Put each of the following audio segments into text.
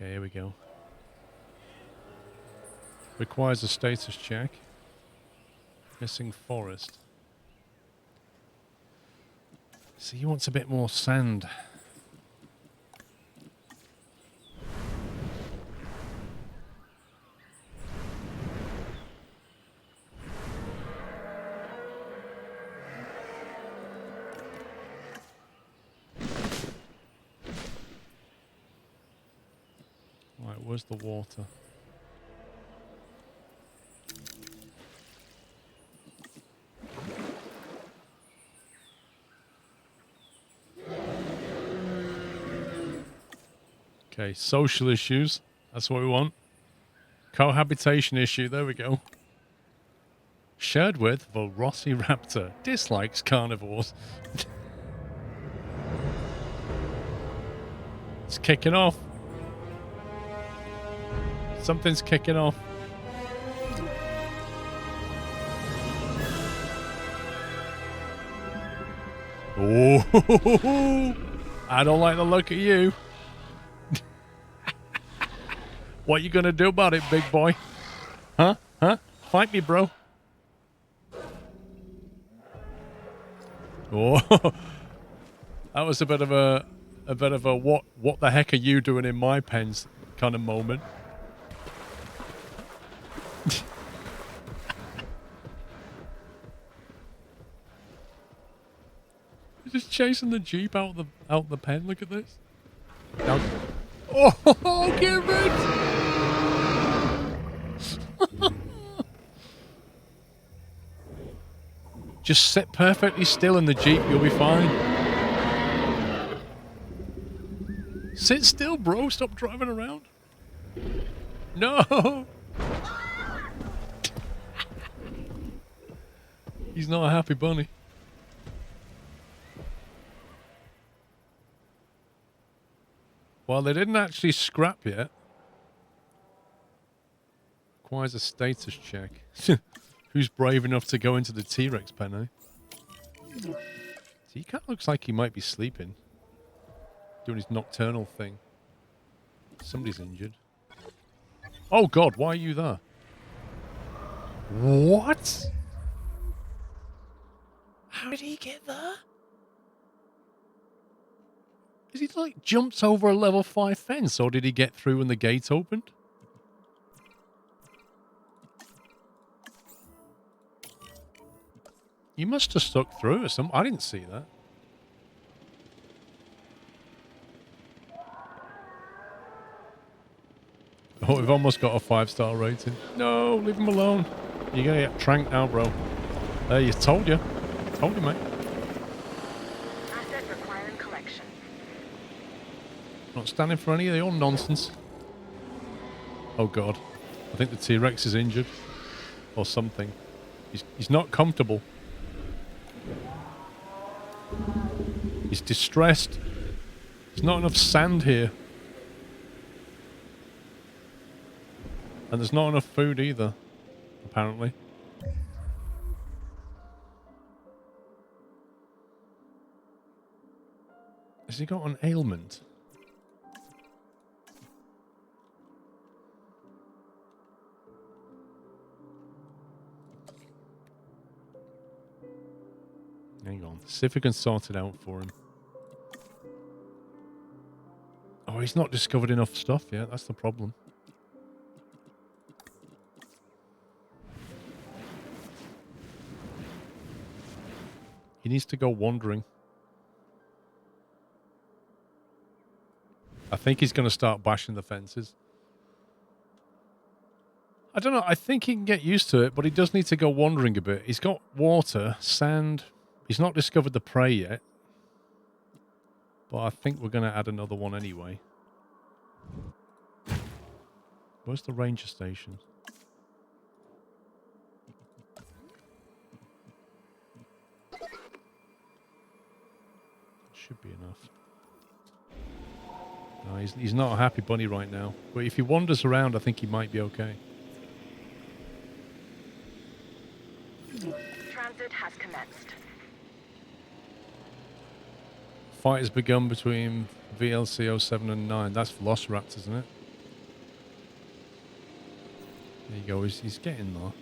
Okay, here we go. Requires a status check. Missing forest. So he wants a bit more sand. Right, where's the water? Okay, social issues. That's what we want. Cohabitation issue. There we go. Shared with Velociraptor. Dislikes carnivores. It's kicking off. Something's kicking off. Oh, I don't like the look of you. What you gonna do about it, big boy? Huh? Huh? Fight me, bro. Oh, that was a bit of a what the heck are you doing in my pens kind of moment. He's just chasing the Jeep out the pen. Look at this. Now, oh, get rid! Just sit perfectly still in the Jeep, you'll be fine. Sit still, bro. Stop driving around. No! He's not a happy bunny. Well, they didn't actually scrap yet. Requires a status check. Who's brave enough to go into the T-Rex pen, eh? So he kind of looks like he might be sleeping. Doing his nocturnal thing. Somebody's injured. Oh god, why are you there? What? How did he get there? Is he like jumped over a level 5 fence, or did he get through when the gate opened? You must have stuck through or something. I didn't see that. Oh, we've almost got a 5-star rating. No, leave him alone. You're gonna get tranked now, bro. You told you. Told you, mate. Asset requiring collection. Not standing for any of your nonsense. Oh god. I think the T-Rex is injured. Or something. He's not comfortable. He's distressed. There's not enough sand here. And there's not enough food either, apparently. Has he got an ailment? Hang on. See if we can sort it out for him. Oh, he's not discovered enough stuff yet. That's the problem. He needs to go wandering. I think he's going to start bashing the fences. I don't know. I think he can get used to it, but he does need to go wandering a bit. He's got water, sand. He's not discovered the prey yet. But I think we're going to add another one anyway. Where's the ranger station? Should be enough. No, he's not a happy bunny right now. But if he wanders around, I think he might be okay. Transit has commenced. Fight has begun between VLC 07 and 9. That's Velociraptor, isn't it? There you go. He's getting there.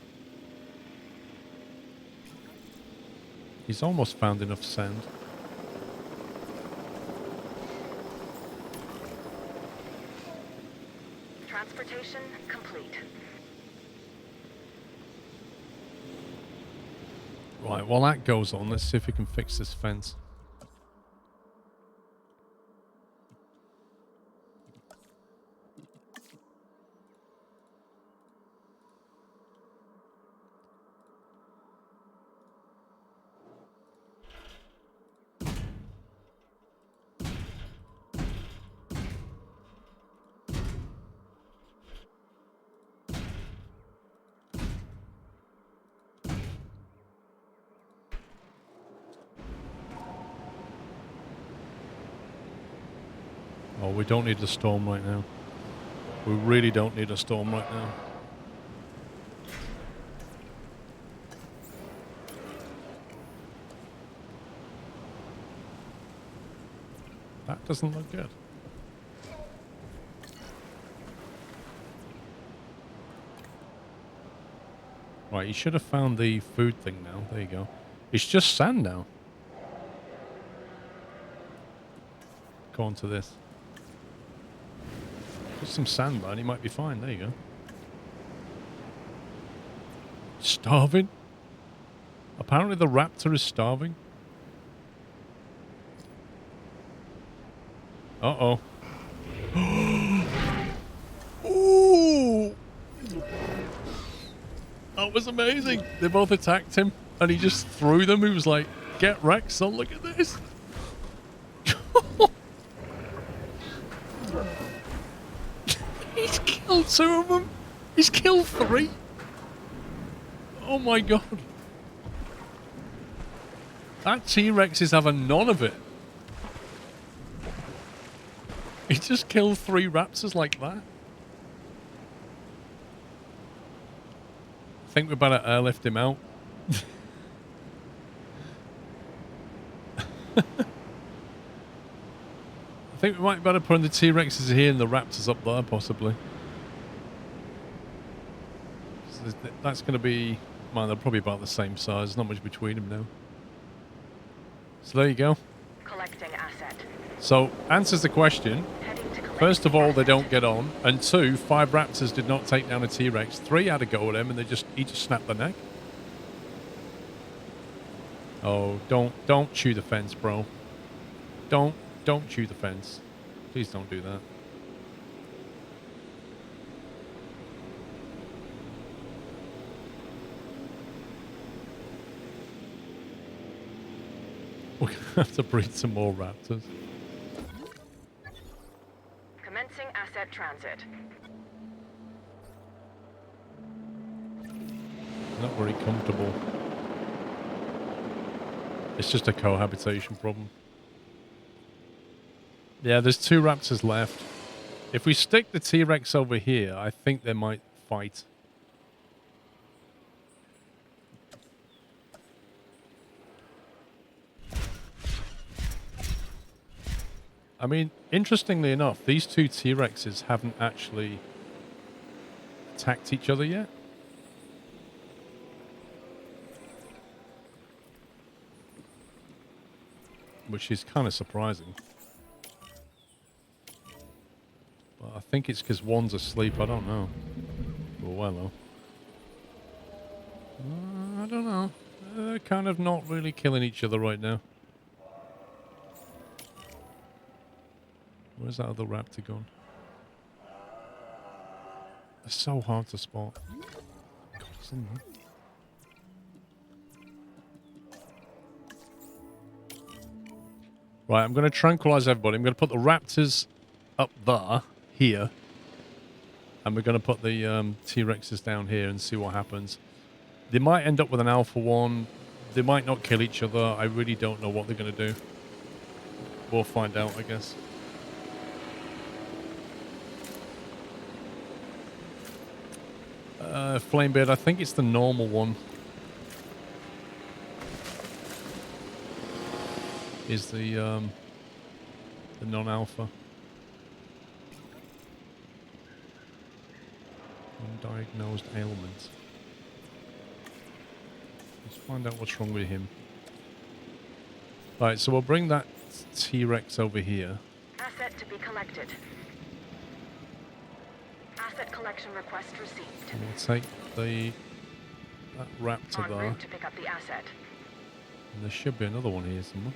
He's almost found enough sand. Transportation complete. Right, while that goes on, let's see if we can fix this fence. Oh, we don't need a storm right now. We really don't need a storm right now. That doesn't look good. Right, you should have found the food thing now. There you go. It's just sand now. Go on to this. Put some sand down, he might be fine. There you go. Starving? Apparently the raptor is starving. Uh-oh. Ooh! That was amazing. They both attacked him, and he just threw them. He was like, get wrecked, son, look at this. He's killed 2 of them. He's killed 3. Oh my god. That T-Rex is having none of it. He just killed 3 raptors like that. I think we better airlift him out. I think we might better put the T-Rexes here and the raptors up there, possibly. So that's going to be... Man, they're probably about the same size. There's not much between them now. So there you go. Collecting asset. So, answers the question. First of all, they don't get on. And 2, 5 raptors did not take down a T-Rex. 3 had a go at him and he just snapped their neck. Oh, don't chew the fence, bro. Don't chew the fence. Please don't do that. We're going to have to breed some more raptors. Commencing asset transit. Not very comfortable. It's just a cohabitation problem. Yeah, there's 2 raptors left. If we stick the T-Rex over here, I think they might fight. I mean, interestingly enough, these 2 T-Rexes haven't actually attacked each other yet. Which is kind of surprising. But I think it's because one's asleep, I don't know. Well, though. I don't know. They're kind of not really killing each other right now. Where's that other raptor gone? They're so hard to spot. God, he's in there. Right, I'm going to tranquilize everybody. I'm going to put the raptors up there, here. And we're going to put the T-Rexes down here and see what happens. They might end up with an alpha one. They might not kill each other. I really don't know what they're going to do. We'll find out, I guess. Flamebeard, I think it's the normal one. Is the non-alpha. Undiagnosed ailment. Let's find out what's wrong with him. Right, so we'll bring that T-Rex over here. Asset to be collected. Asset collection request received. And we'll take that raptor En there. route to pick up the asset. And there should be another one here somewhere.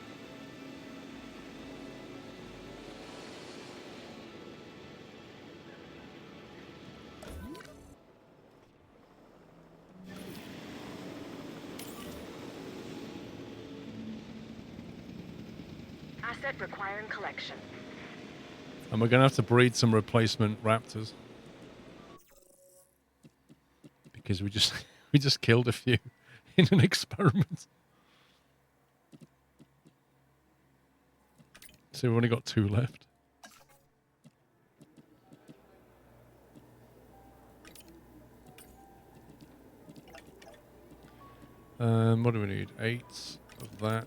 Asset requiring collection. And we're going to have to breed some replacement raptors. Because we just we just killed a few in an experiment. So we've only got 2 left. What do we need? 8 of that.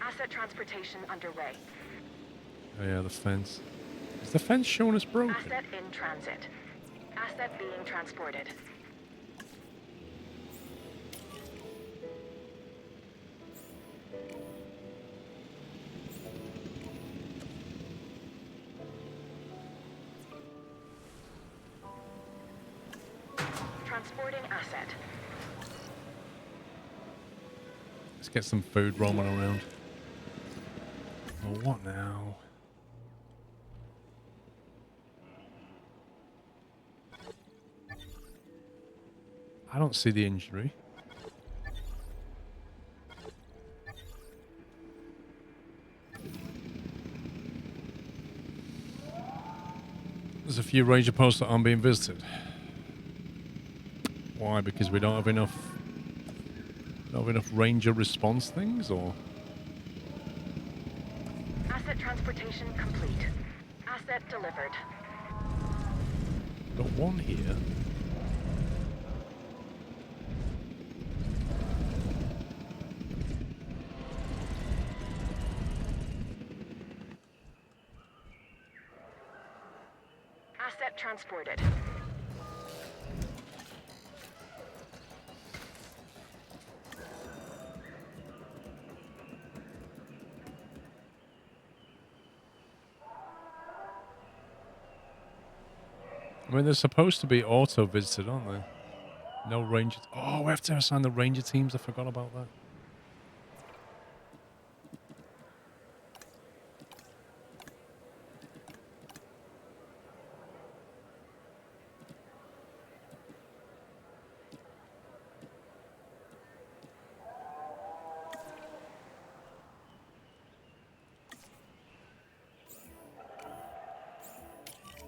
Asset transportation underway. Oh yeah, the fence. Is the fence showing us broken? Asset in transit. Asset being transported. Transporting asset. Let's get some food roaming around. Oh, what now? I don't see the injury. There's a few ranger posts that aren't being visited. Why? Because we don't have enough ranger response things, or? Asset transportation complete. Asset delivered. Got one here. Asset transported. I mean, they're supposed to be auto-visited, aren't they? No ranger... Oh, we have to assign the ranger teams. I forgot about that.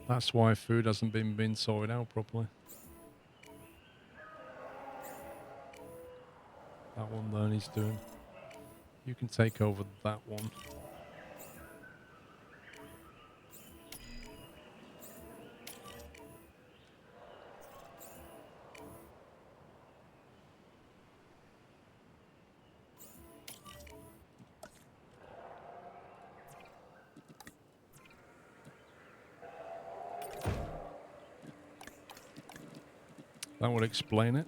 That's why food hasn't been sorted out properly. That one there he's doing. You can take over that one. That would explain it.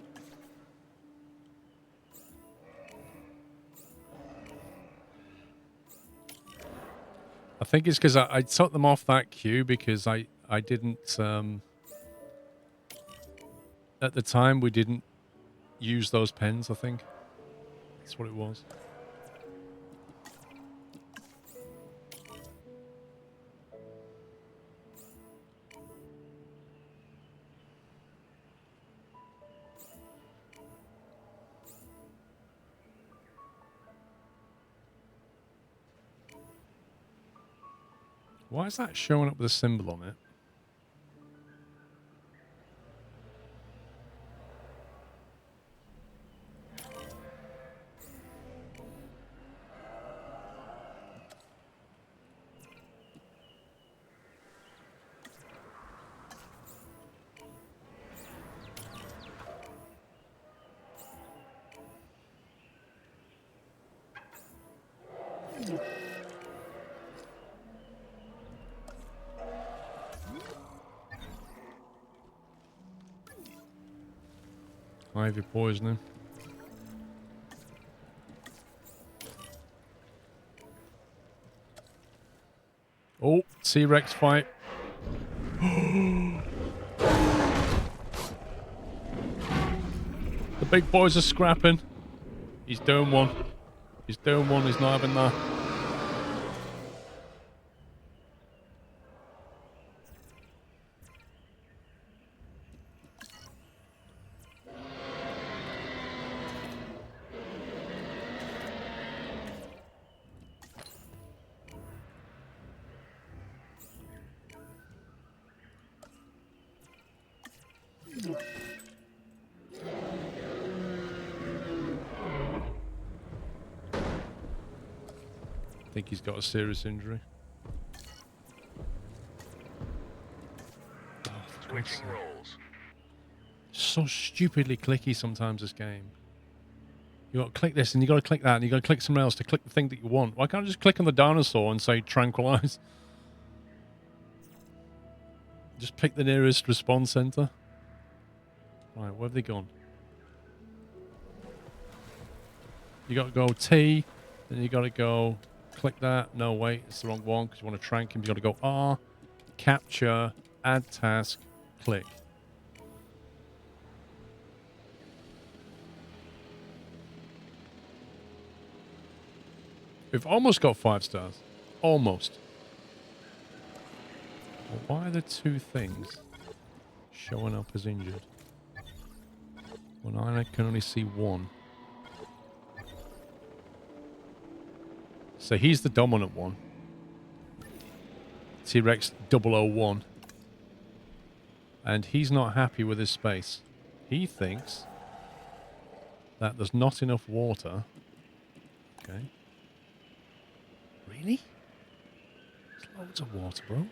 I think it's because I took them off that queue because I didn't... at the time, we didn't use those pens, I think. That's what it was. Why is that showing up with a symbol on it? Ivy poisoning. Oh, T-Rex fight. The big boys are scrapping. He's doing one. He's doing one. He's not having that. I think he's got a serious injury. Oh, Switching roles. So stupidly clicky sometimes, this game. You got to click this and you got to click that and you got to click somewhere else to click the thing that you want. Why can't I just click on the dinosaur and say tranquilize? Just pick the nearest respawn center. Right, where have they gone? You got to go T, then you got to go click that. No, wait, it's the wrong one because you want to trank him. You got to go R, capture, add task, click. We've almost got 5 stars. Almost. Well, why are the 2 things showing up as injured when I can only see 1? So he's the dominant one. T-Rex 001. And he's not happy with his space. He thinks that there's not enough water. Okay. Really? There's loads of water, bro.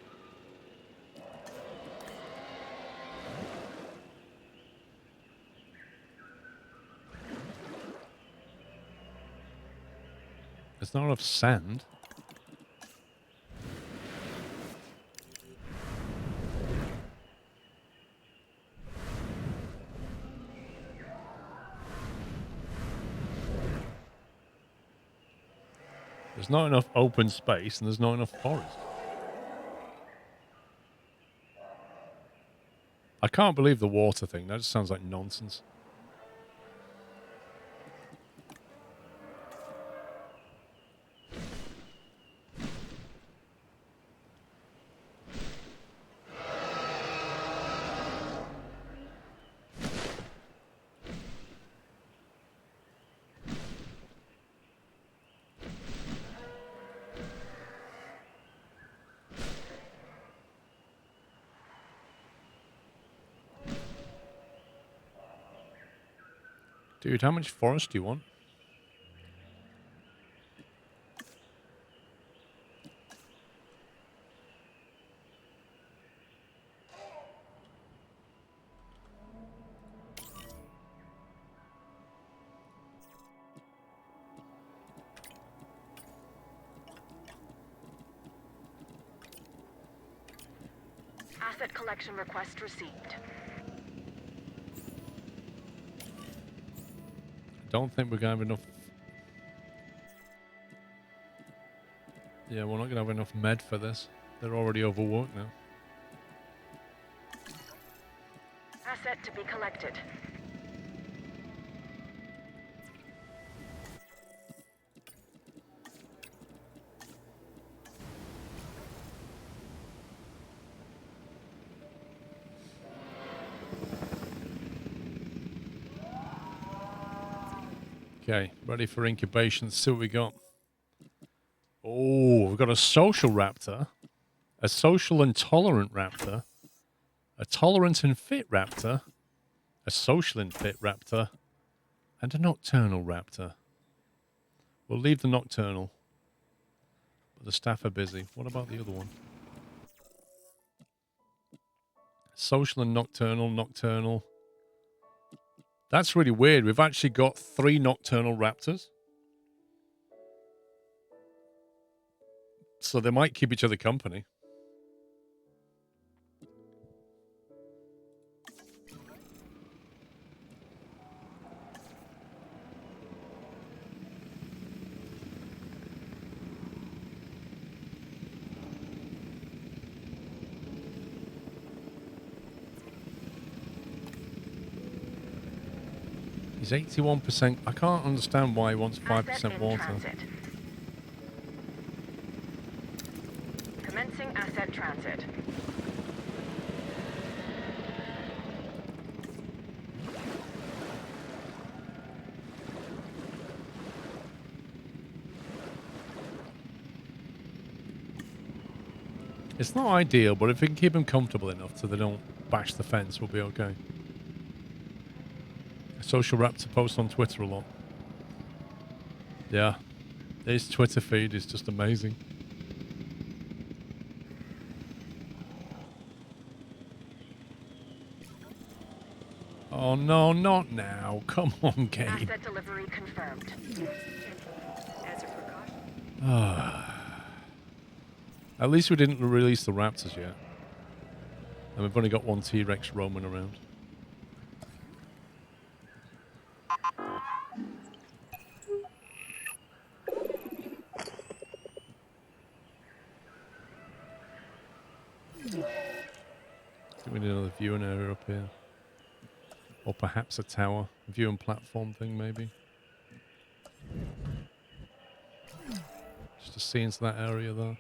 There's not enough sand. There's not enough open space and there's not enough forest. I can't believe the water thing. That just sounds like nonsense. Dude, how much forest do you want? Asset collection request received. Don't think we're going to have enough. Yeah, we're not going to have enough med for this. They're already overworked now. Asset to be collected. Okay, ready for incubation. Let's see what we got. Oh, we've got a social raptor, a social and tolerant raptor, a tolerant and fit raptor, a social and fit raptor, and a nocturnal raptor. We'll leave the nocturnal, but the staff are busy. What about the other one? Social and nocturnal, nocturnal. That's really weird. We've actually got 3 nocturnal raptors. So they might keep each other company. He's 81%. I can't understand why he wants Asset 5% in water. transit. Commencing asset transit. It's not ideal, but if we can keep them comfortable enough so they don't bash the fence, we'll be okay. Social Raptor posts on Twitter a lot. Yeah. His Twitter feed is just amazing. Oh no, not now. Come on, game. Asset delivery confirmed. As a precaution. At least we didn't release the raptors yet. And we've only got one T-Rex roaming around. I think we need another viewing area up here. Or perhaps a tower. A viewing platform thing, maybe. Just to see into that area there.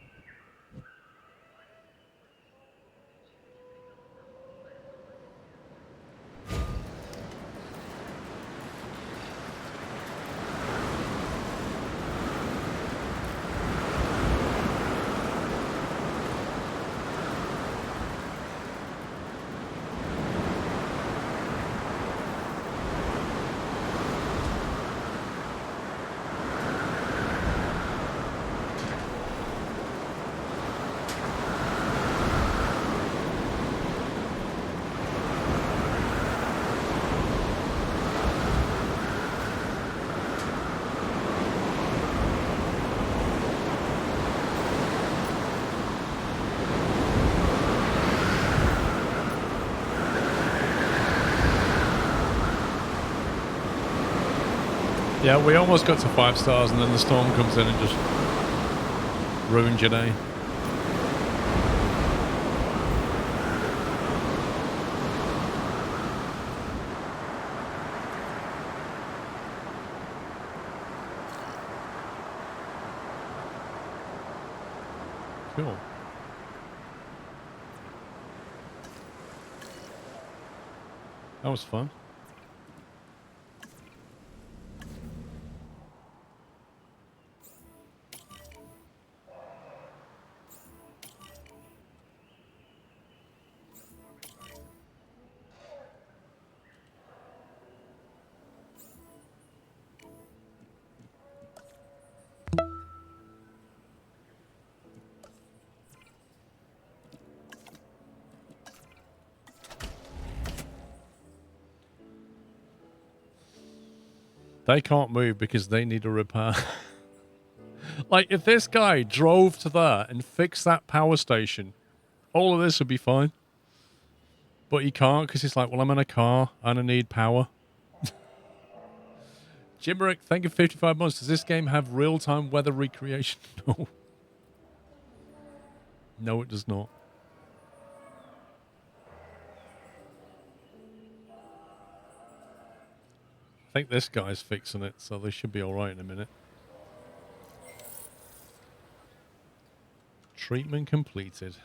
Yeah, we almost got to 5 stars and then the storm comes in and just ruined your day. Cool. That was fun. They can't move because they need a repair. Like, if this guy drove to there and fixed that power station, all of this would be fine. But he can't because he's like, well, I'm in a car and I need power. Jimmerick, thank you for 55 months. Does this game have real-time weather recreation? No. No, it does not. I think this guy's fixing it, so they should be alright in a minute. Treatment completed.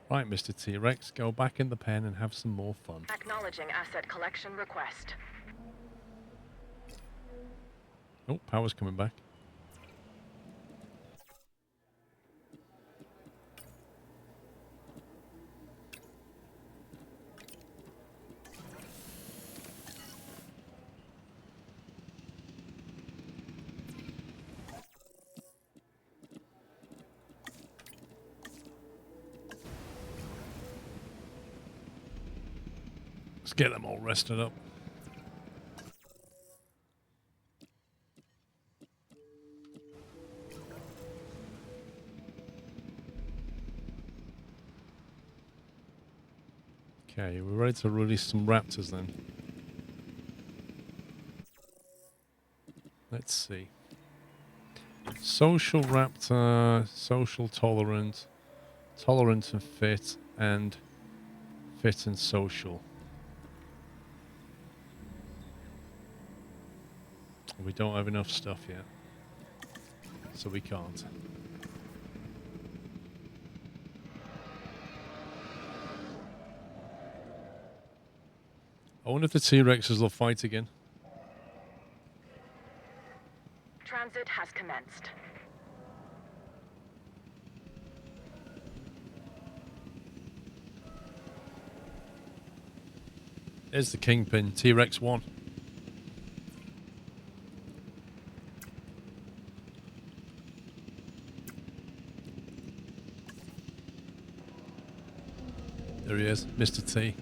Right, Mr. T-Rex, go back in the pen and have some more fun. Acknowledging asset collection request. Oh, power's coming back. Let's get them all rested up. Okay, we're ready to release some raptors then. Let's see. Social raptor, social tolerant and fit and social. We don't have enough stuff yet. So we can't. I wonder if the T-Rexes will fight again. Transit has commenced. There's the Kingpin, T-Rex 1. There he is, Mr. T.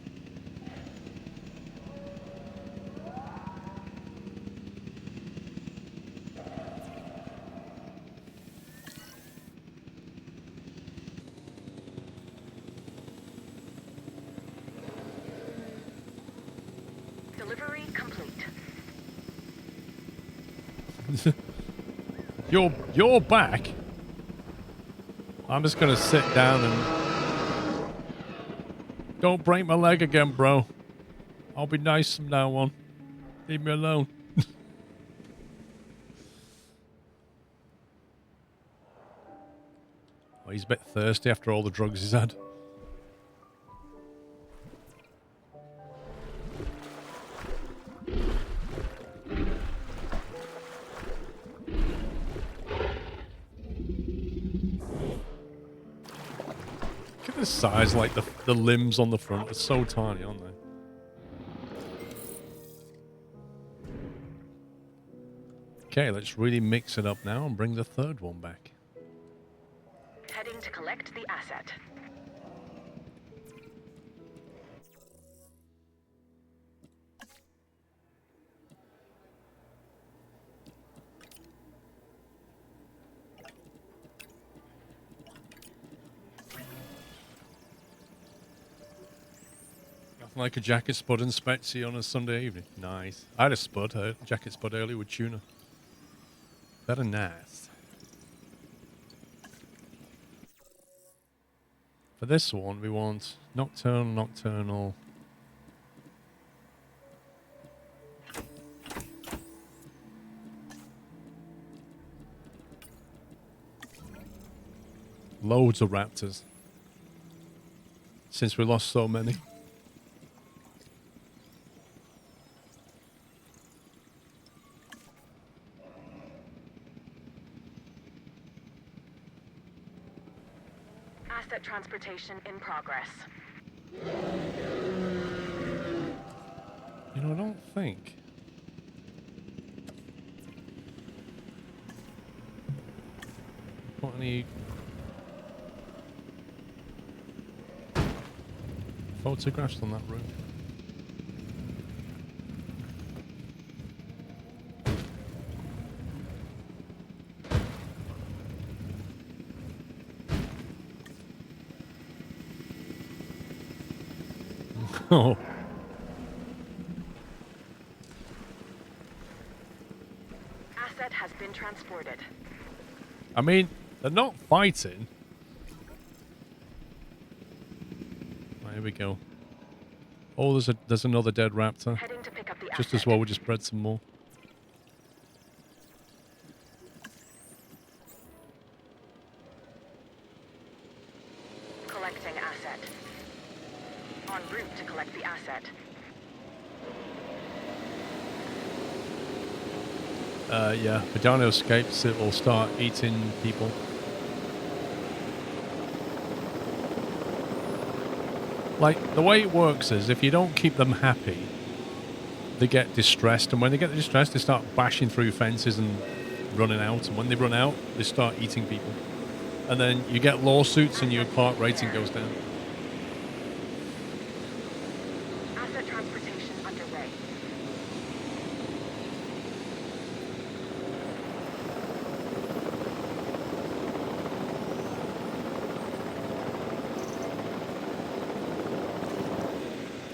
Delivery complete. You're back. I'm just gonna sit down and don't break my leg again, bro. I'll be nice from now on. Leave me alone. Oh, he's a bit thirsty after all the drugs he's had. Look at the size, like the limbs on the front are so tiny, aren't they? Okay, let's really mix it up now and bring the third one back. Heading to collect the asset. Nothing like a jacket spud and Spetsy on a Sunday evening. Nice. I had a spud, a jacket spud earlier with tuna. Very nice. For this one, we want nocturnal. Loads of raptors. Since we lost so many. Asset transportation in progress. You know, I don't think. Got any photographs on that room? Oh. Asset has been transported. I mean, they're not fighting. Right, here we go. Oh, there's another dead raptor. Heading to pick up the asset. Just as well we just bred some more. Collecting asset. En route to collect the asset. Yeah, if Dino escapes, it will start eating people. Like, the way it works is, if you don't keep them happy, they get distressed, and when they get distressed, they start bashing through fences and running out, and when they run out, they start eating people. And then you get lawsuits and your park rating goes down. Asset transportation underway.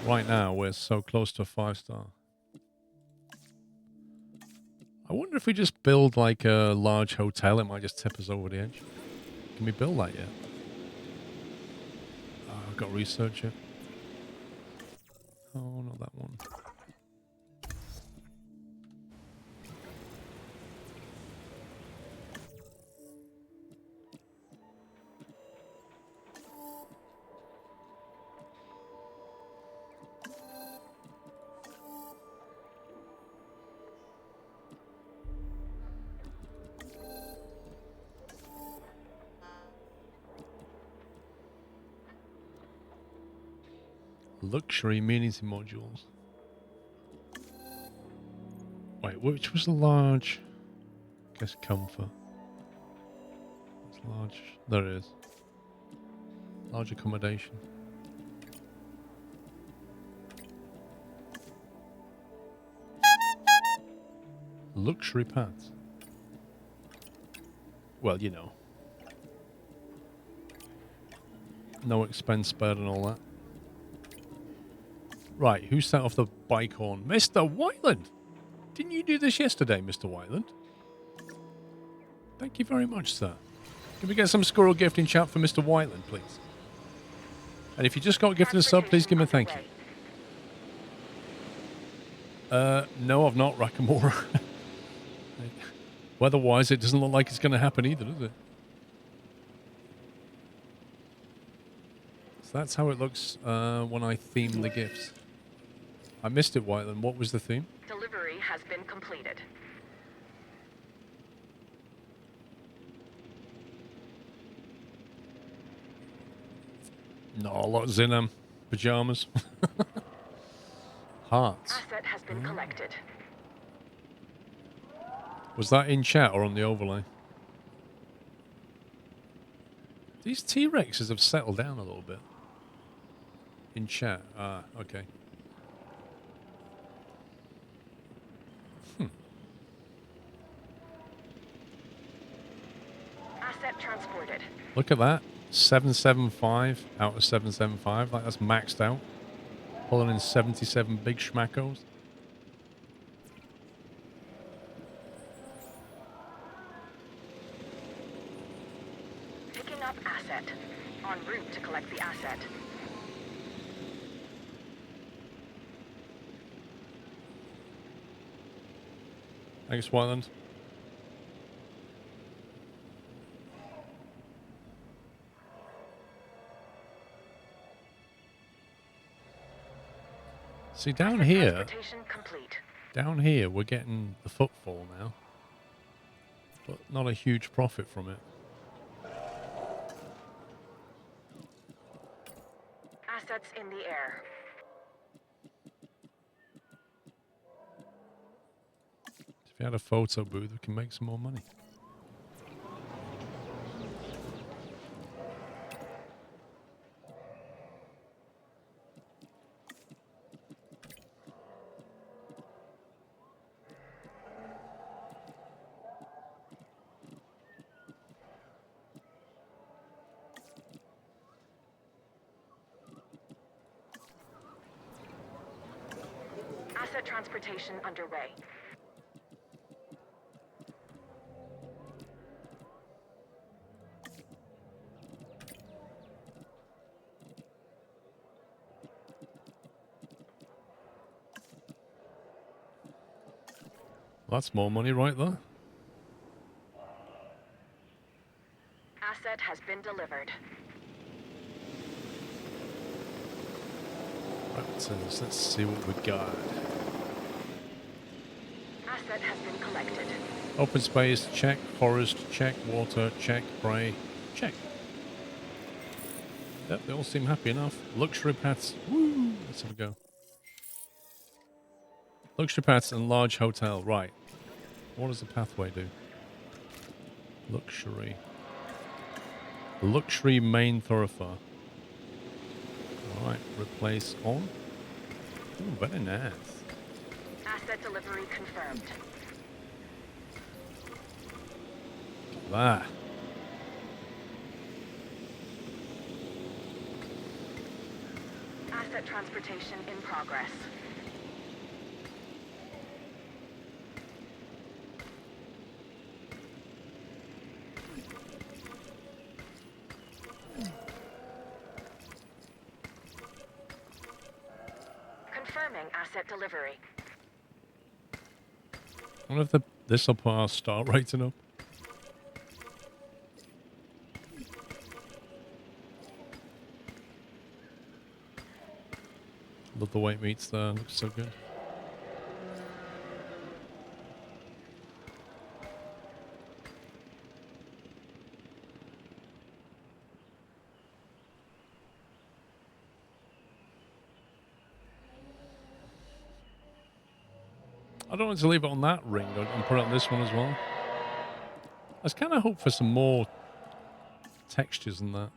Right now, we're so close to a 5-star. I wonder if we just build like a large hotel, it might just tip us over the edge. Can we build that yet? Oh, I've got to research it. Oh, not that one. Luxury amenity modules. Wait, which was the large? I guess comfort. It's large. There it is. Large accommodation. Luxury paths. Well, you know. No expense spared and all that. Right, who set off the bike horn? Mr. Whiteland! Didn't you do this yesterday, Mr. Whiteland? Thank you very much, sir. Can we get some squirrel gift in chat for Mr. Whiteland, please? And if you just got gifted a sub, please give him a thank you. No, I've not, Rakamora. Weather-wise, it doesn't look like it's going to happen either, does it? So that's how it looks when I theme the gifts. I missed it, Whiteland. What was the theme? Delivery has been completed. No, lots in pajamas. Hearts. Asset has been collected. Was that in chat or on the overlay? These T-Rexes have settled down a little bit. In chat. Ah, okay. Asset transported. Look at that. 775 out of 775. Like, that's maxed out. Pulling in 77 big schmackos. Picking up asset. En route to collect the asset. Thanks, Whiteland. See, down here, we're getting the footfall now, but not a huge profit from it. Assets in the air. If you had a photo booth, we can make some more money. Asset transportation underway. Well, that's more money right there. Asset has been delivered. Right, so let's see what we got. Asset has been collected. Open space, check. Forest, check. Water, check. Prey, check. Yep, they all seem happy enough. Luxury paths. Woo! Let's have a go. Luxury paths and large hotel. Right. What does the pathway do? Luxury. Luxury main thoroughfare. Alright, replace on. Ooh, very nice. Asset delivery confirmed. Ah. Asset transportation in progress. Confirming asset delivery. I wonder if this will put our star rating up. Love the white meats there. Looks so good. I don't want to leave it on that ring and put it on this one as well. I was kind of hope for some more textures than that.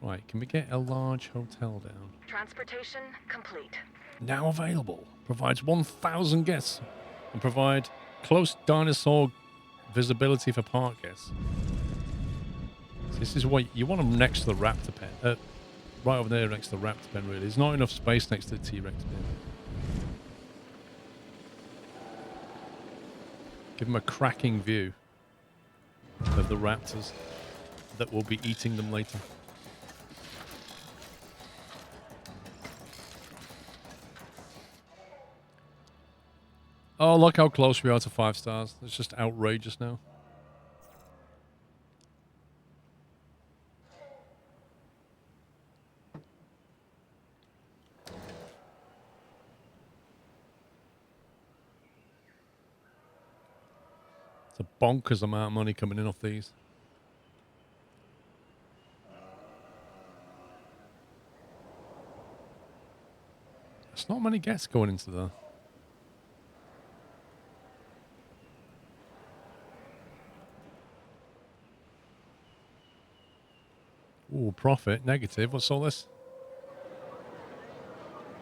Right, can we get a large hotel down? Transportation complete. Now available. Provides 1,000 guests and provide close dinosaur visibility for park guests. So this is what you want them next to the raptor pen. Right over there next to the raptor pen, really. There's not enough space next to the T-Rex pen. Give them a cracking view of the raptors that will be eating them later. Oh, look how close we are to 5 stars. It's just outrageous now. It's a bonkers amount of money coming in off these. There's not many guests going into there. Ooh, profit, negative. What's all this?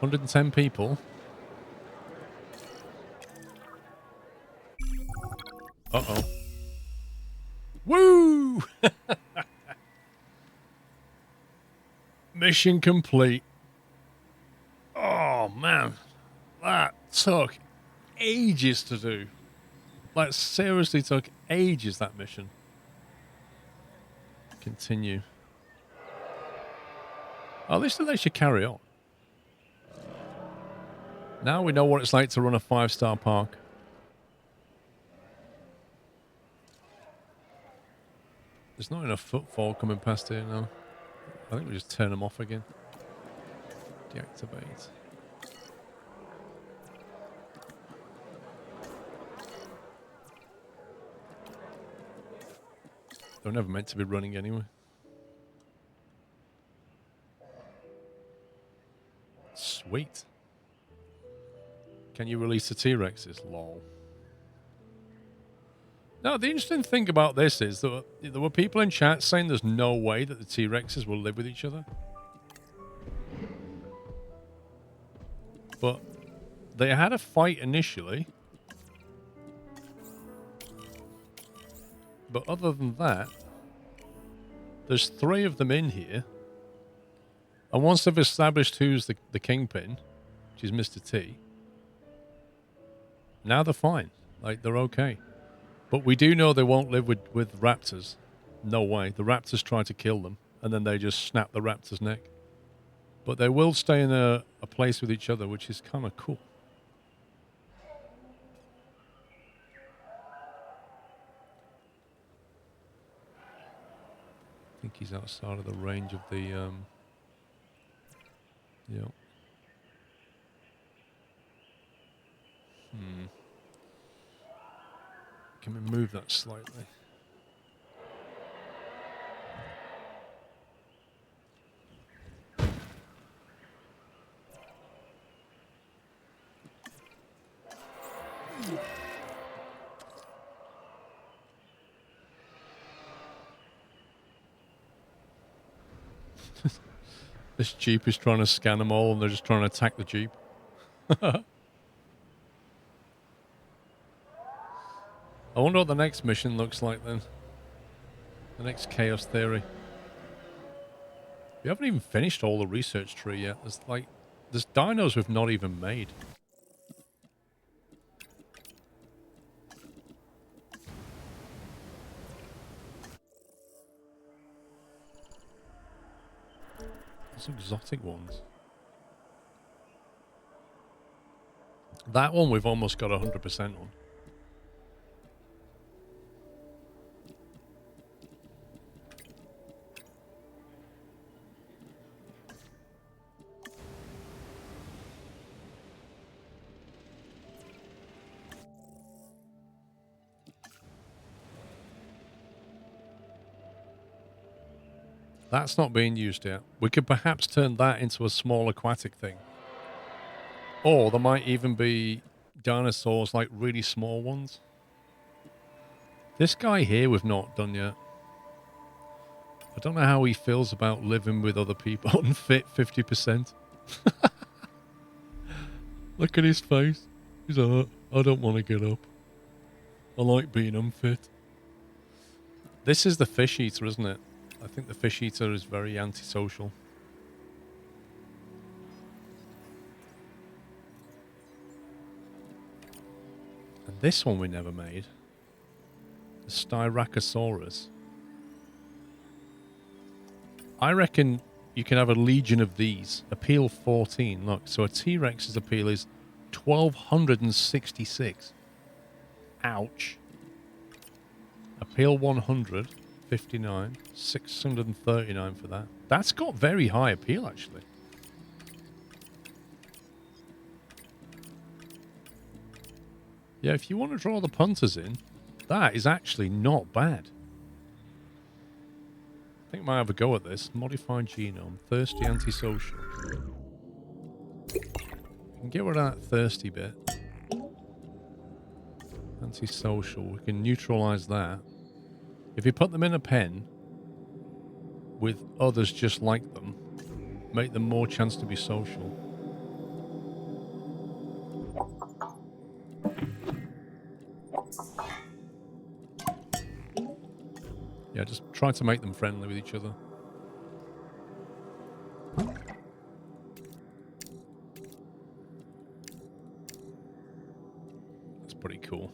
110 people. Uh-oh. Woo! Mission complete. Oh, man. That took ages to do. Like, seriously took ages, that mission. Continue. Oh, at least they should carry on. Now we know what it's like to run a 5-star park. There's not enough footfall coming past here now. I think we just turn them off again. Deactivate. They're never meant to be running anyway. Sweet. Can you release the T-Rexes? Lol. Now, the interesting thing about this is that there were people in chat saying there's no way that the T-Rexes will live with each other. But they had a fight initially. But other than that, there's 3 of them in here. And once they've established who's the kingpin, which is Mr. T, now they're fine. Like, they're okay. But we do know they won't live with raptors. No way. The raptors try to kill them, and then they just snap the raptor's neck. But they will stay in a place with each other, which is kind of cool. I think he's outside of the range of the... yeah. Can we move that slightly? This Jeep is trying to scan them all and they're just trying to attack the Jeep. I wonder what the next mission looks like then. The next Chaos Theory. We haven't even finished all the research tree yet. There's dinos we've not even made. There's exotic ones. That one we've almost got 100% on. That's not being used yet. We could perhaps turn that into a small aquatic thing. Or there might even be dinosaurs, like really small ones. This guy here we've not done yet. I don't know how he feels about living with other people. Unfit 50%. Look at his face. He's like, I don't want to get up. I like being unfit. This is the fish eater, isn't it? I think the fish eater is very antisocial. And this one we never made. The Styracosaurus. I reckon you can have a legion of these. Appeal 14. Look, so a T-Rex's appeal is 1,266. Ouch. Appeal 100, 59, 639 for that. That's got very high appeal, actually. Yeah, if you want to draw the punters in, that is actually not bad. I think I might have a go at this. Modified genome, thirsty, antisocial. We can get rid of that thirsty bit. Antisocial, we can neutralize that. If you put them in a pen with others just like them, make them more chance to be social. Yeah, just try to make them friendly with each other. That's pretty cool.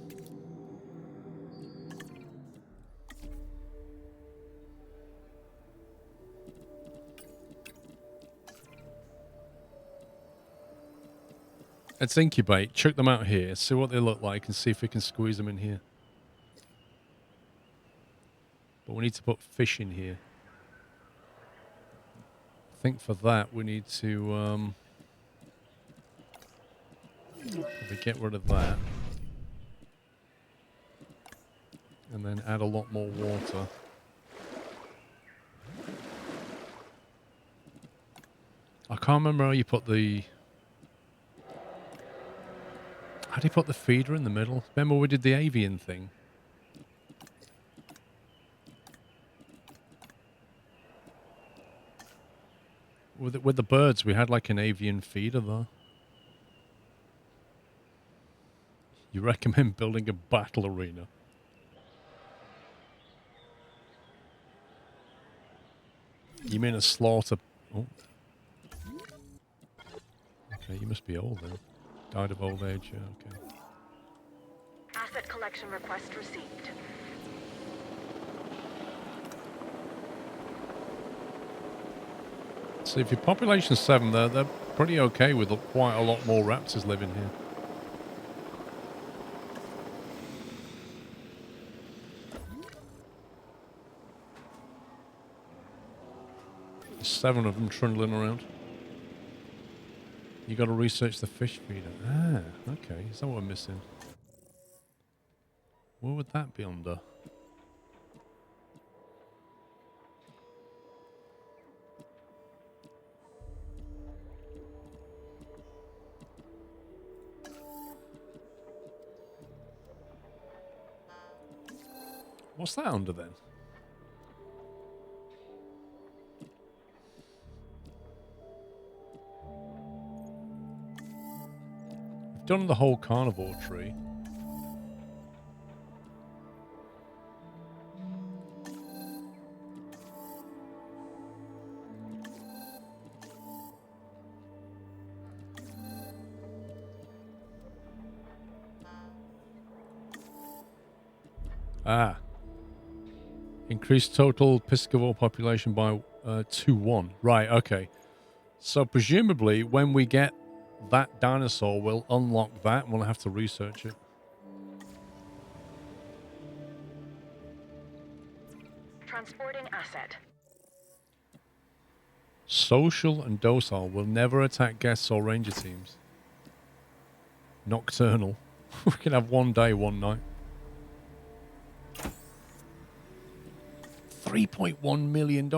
Let's incubate, chuck them out here, see what they look like, and see if we can squeeze them in here. But we need to put fish in here. I think for that we need to get rid of that. And then add a lot more water. I can't remember how you put the... How do you put the feeder in the middle? Remember we did the avian thing? With the birds, we had like an avian feeder there. You recommend building a battle arena? You mean a slaughter... Oh. Okay, you must be old then. Died of old age, yeah, okay. Asset collection request received. So if your population's 7, they're pretty okay with quite a lot more raptors living here. There's 7 of them trundling around. You got to research the fish feeder. Ah, okay. Is that what we're missing? What would that be under? What's that under then? We've done the whole carnivore tree. Ah. Increased total piscivore population by 2-1. Right, okay. So presumably when we get that dinosaur, we'll unlock that and we'll have to research it. Transporting asset. Social and docile will never attack guests or ranger teams. Nocturnal. We can have one day, one night. $3.1 million.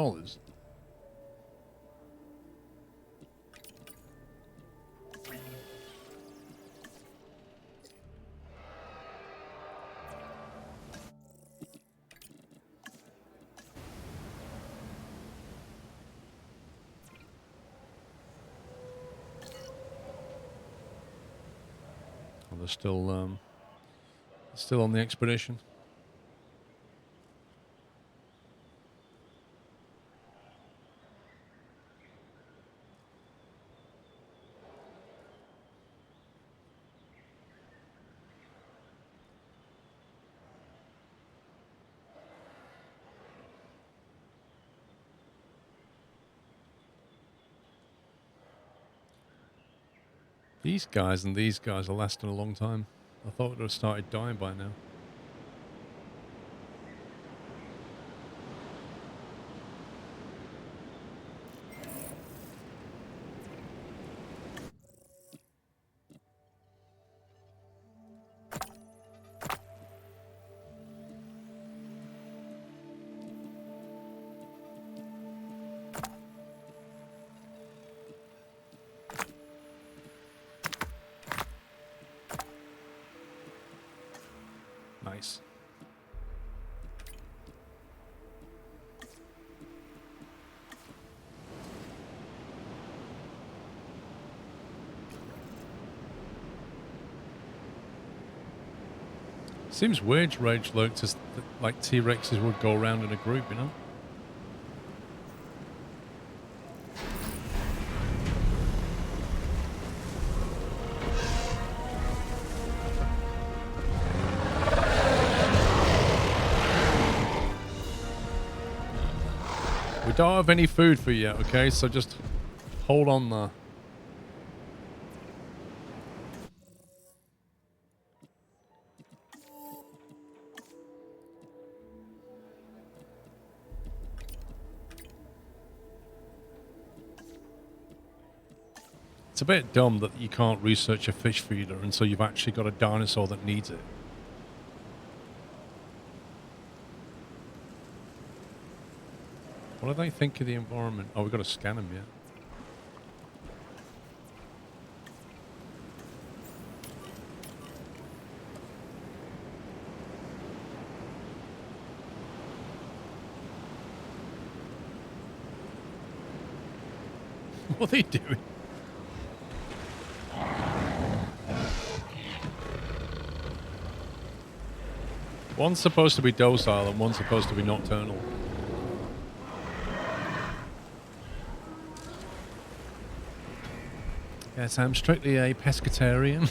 they're still on the expedition. These guys and these guys are lasting a long time. I thought it would have started dying by now. Nice. Seems weird, Rage Lurk, to like T-Rexes would go around in a group, you know? We don't have any food for you yet, okay? So just hold on there. It's a bit dumb that you can't research a fish feeder until you've actually got a dinosaur that needs it. What do they think of the environment? Oh, we've got to scan them yet. What are they doing? One's supposed to be docile and one's supposed to be nocturnal. Yes, I'm strictly a pescatarian.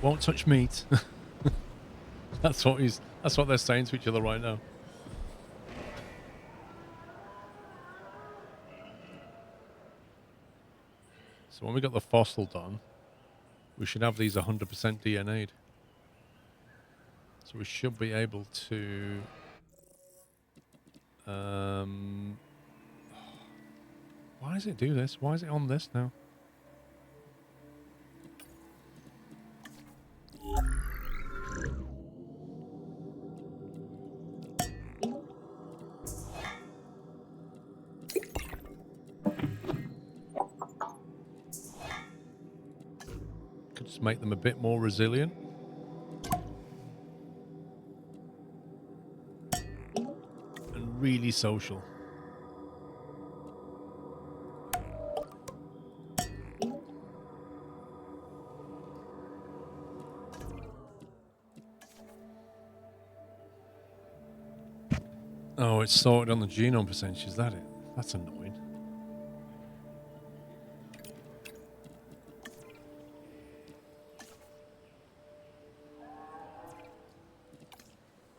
Won't touch meat. That's what they're saying to each other right now. So when we got the fossil done, we should have these 100% DNA'd. So we should be able to... Why does it do this? Why is it on this now? Could just make them a bit more resilient. And really social. Oh, it's sorted on the genome percentage. Is that it? That's annoying.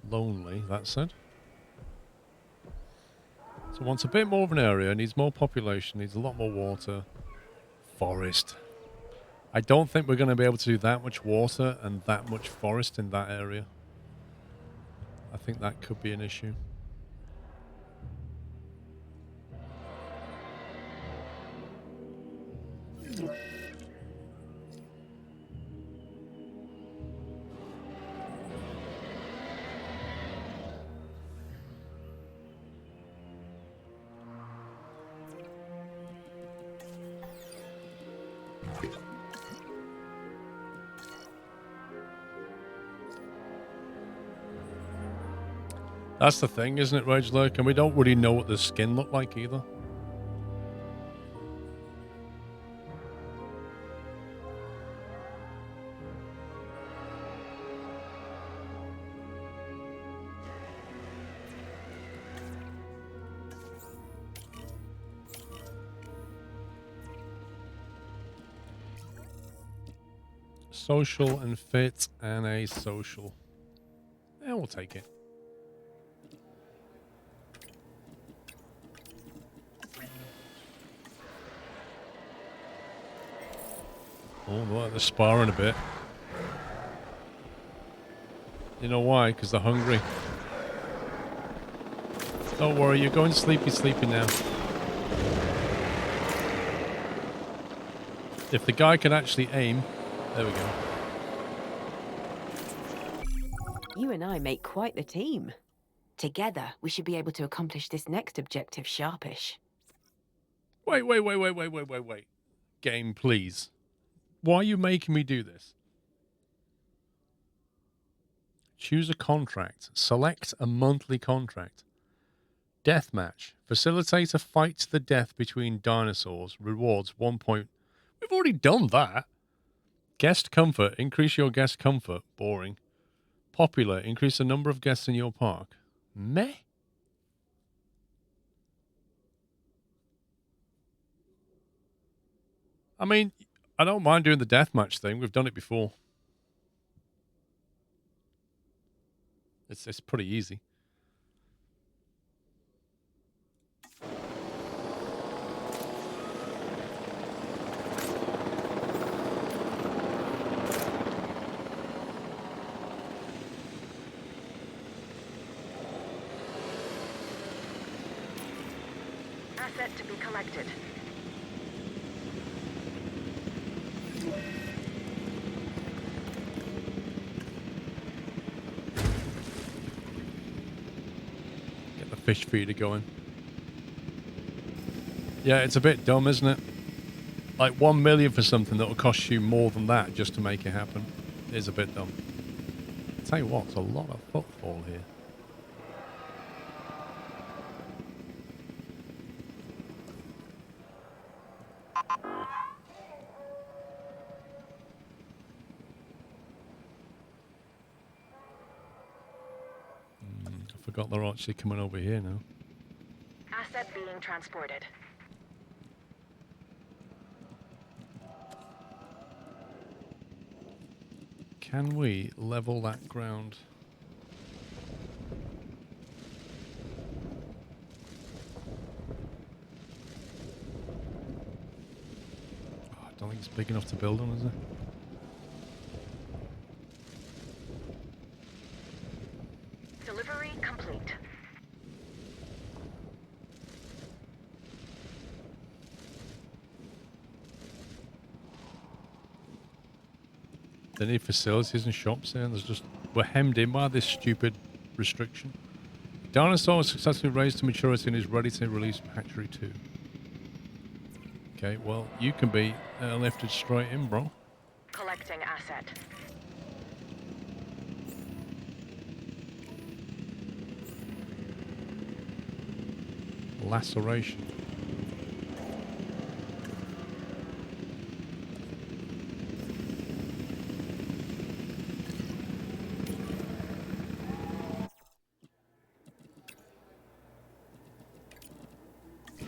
Lonely, that said. So wants a bit more of an area, needs more population, needs a lot more water. Forest. I don't think we're going to be able to do that much water and that much forest in that area. I think that could be an issue. That's the thing, isn't it, Rage Lurk? And we don't really know what the skin looked like either. Social and fit and a social. Yeah, we'll take it. Oh, look, they're sparring a bit. You know why? Because they're hungry. Don't worry, you're going sleepy now. If the guy can actually aim... There we go. You and I make quite the team. Together, we should be able to accomplish this next objective sharpish. Wait. Game, please. Why are you making me do this? Choose a contract. Select a monthly contract. Deathmatch. Facilitate a fight to the death between dinosaurs. Rewards 1 point. We've already done that. Guest comfort. Increase your guest comfort. Boring. Popular. Increase the number of guests in your park. Meh. I mean, I don't mind doing the deathmatch thing. We've done it before. It's pretty easy. Asset to be collected. Get the fish feeder going. Yeah, it's a bit dumb, isn't it? Like 1 million for something that will cost you more than that just to make it happen. It is a bit dumb. I'll tell you what, it's a lot of footfall here. I forgot they're actually coming over here now. Asset being transported. Can we level that ground? Oh, I don't think it's big enough to build on, is it? Delivery complete. They need facilities and shops there, and there's just... We're hemmed in by this stupid restriction. Dinosaur is successfully raised to maturity and is ready to release Hatchery 2. Okay, well, you can be lifted straight in, bro. Collecting asset. Laceration.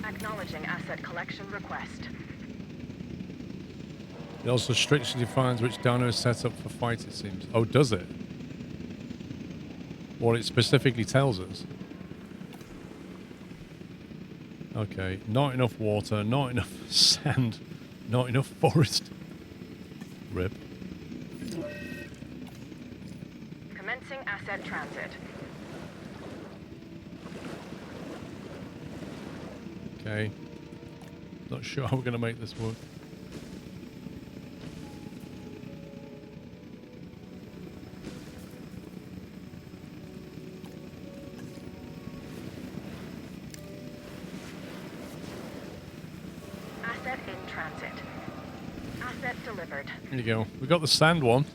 Acknowledging asset collection request. It also strictly defines which dino is set up for fight, it seems. Oh, does it? Or it specifically tells us? Okay, not enough water, not enough sand, not enough forest. Rip. Commencing asset transit. Okay. Not sure how we're going to make this work. Asset in transit. Asset delivered. There you go. We got the sand one.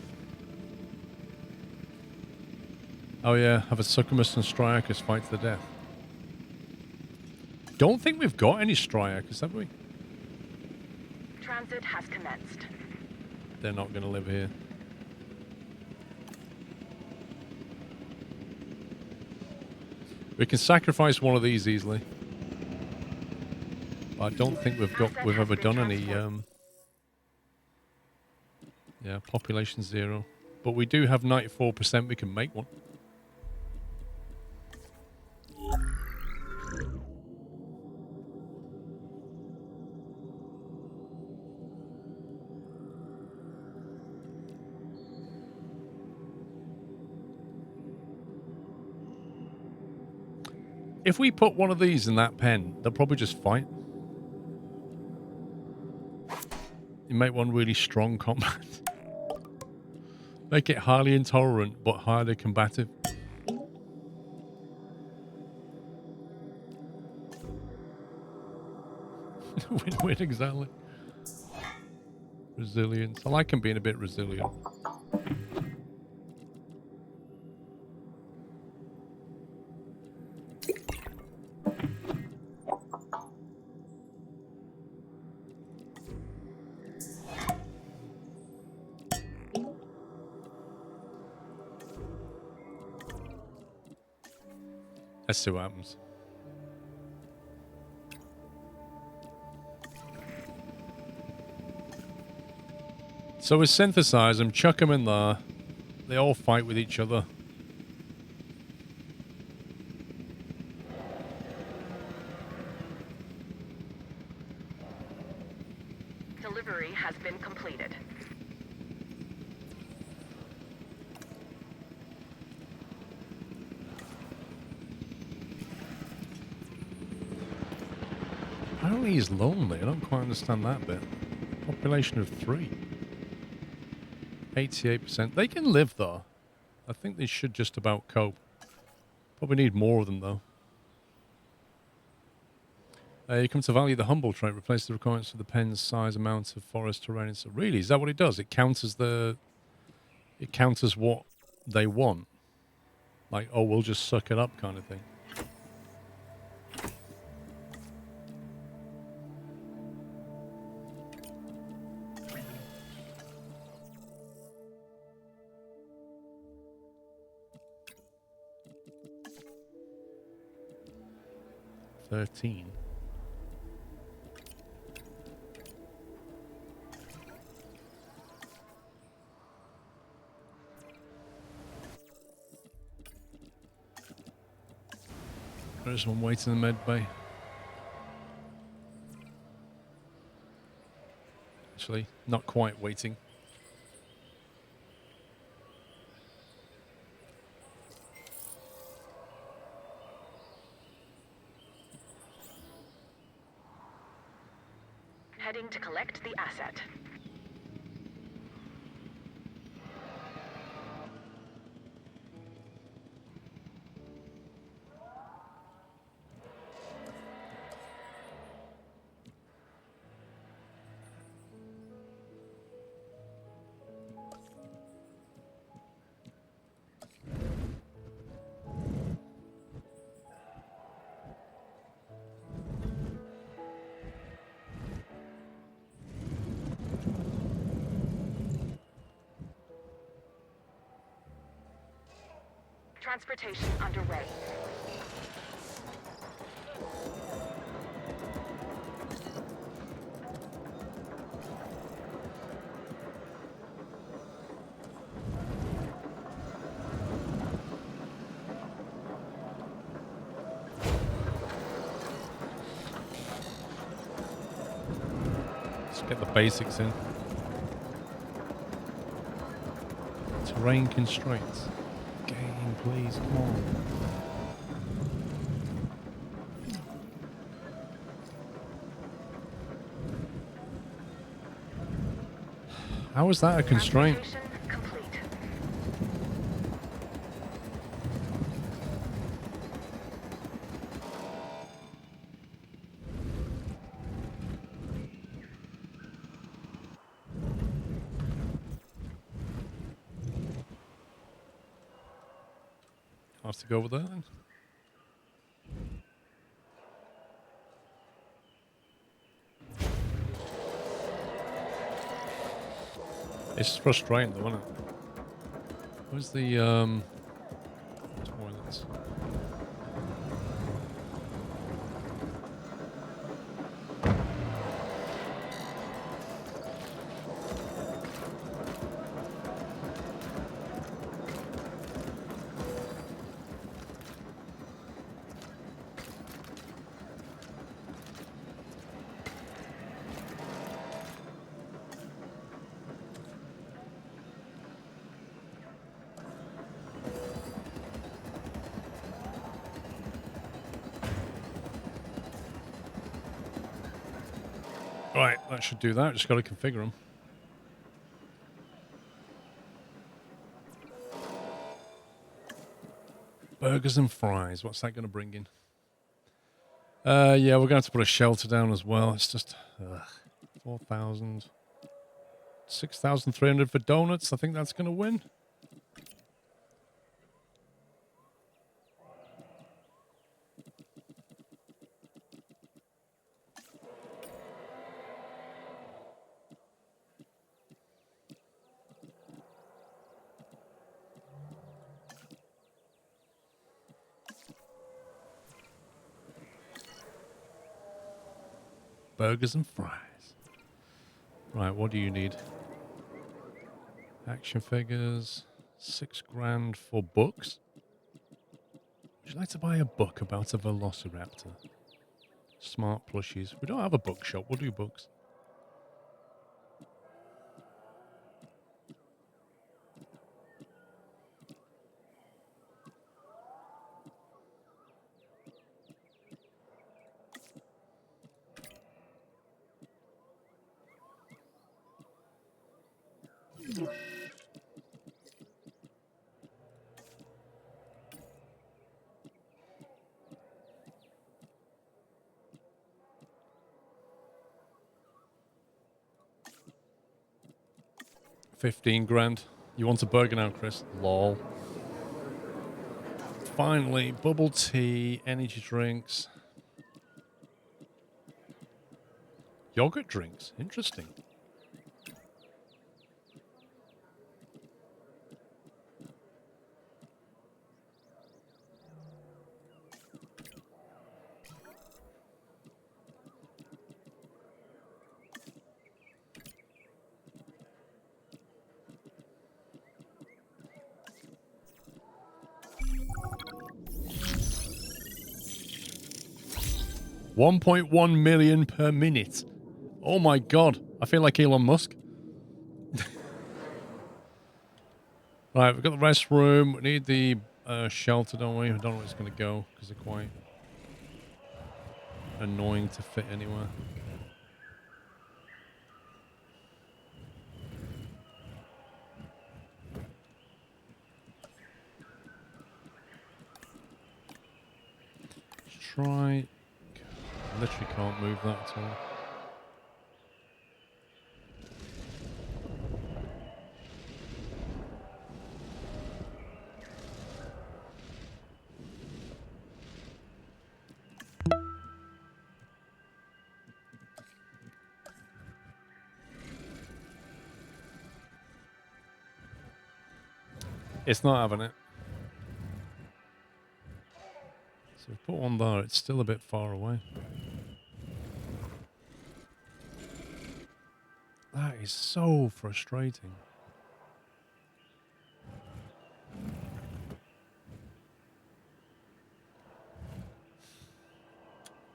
Oh yeah, have a Suchomus and Striacus fight to the death. Don't think we've got any Striacus, have we? Transit has commenced. They're not going to live here. We can sacrifice one of these easily. But I don't think we've ever done any Yeah, population 0. But we do have 94% we can make one. If we put one of these in that pen, they'll probably just fight. You make one really strong combat. Make it highly intolerant, but highly combative. Win-win, exactly. Resilience. I like him being a bit resilient. Let's see what happens. So we synthesize them, chuck them in there. They all fight with each other. Delivery has been completed. Apparently he's lonely. I don't quite understand that bit. Population of 3. 88%. They can live though. I think they should just about cope. Probably need more of them though. You come to value the humble trait. Replace the requirements for the pen's size, amount of forest terrain. So really, is that what it does? It counters the... It counters what they want. Like, oh, we'll just suck it up kind of thing. $13. There's one waiting in the med bay. Actually, not quite waiting. Heading to collect the asset. Transportation underway. Let's get the basics in. Terrain constraints. Game, please, come on. How is that a constraint? Transportation complete. I'll have to go over there then. It's frustrating though, isn't it? Where's the toilets? Right, that should do that. Just got to configure them. Burgers and fries. What's that going to bring in? Yeah, we're going to have to put a shelter down as well. It's just 4,000. 6,300 for donuts. I think that's going to win. Burgers and fries. Right, what do you need? Action figures. 6 grand for books. Would you like to buy a book about a velociraptor? Smart plushies. We don't have a bookshop. We'll do books. $15 grand. You want a burger now, Chris? Lol. Finally, bubble tea, energy drinks. Yogurt drinks. Interesting. $1.1 million per minute. Oh my god. I feel like Elon Musk. Right, we've got the restroom. We need the shelter, don't we? I don't know where it's going to go because they're quite annoying to fit anywhere. Let's try. I literally can't move that at all. It's not having it. So we put one there. It's still a bit far away. That is so frustrating.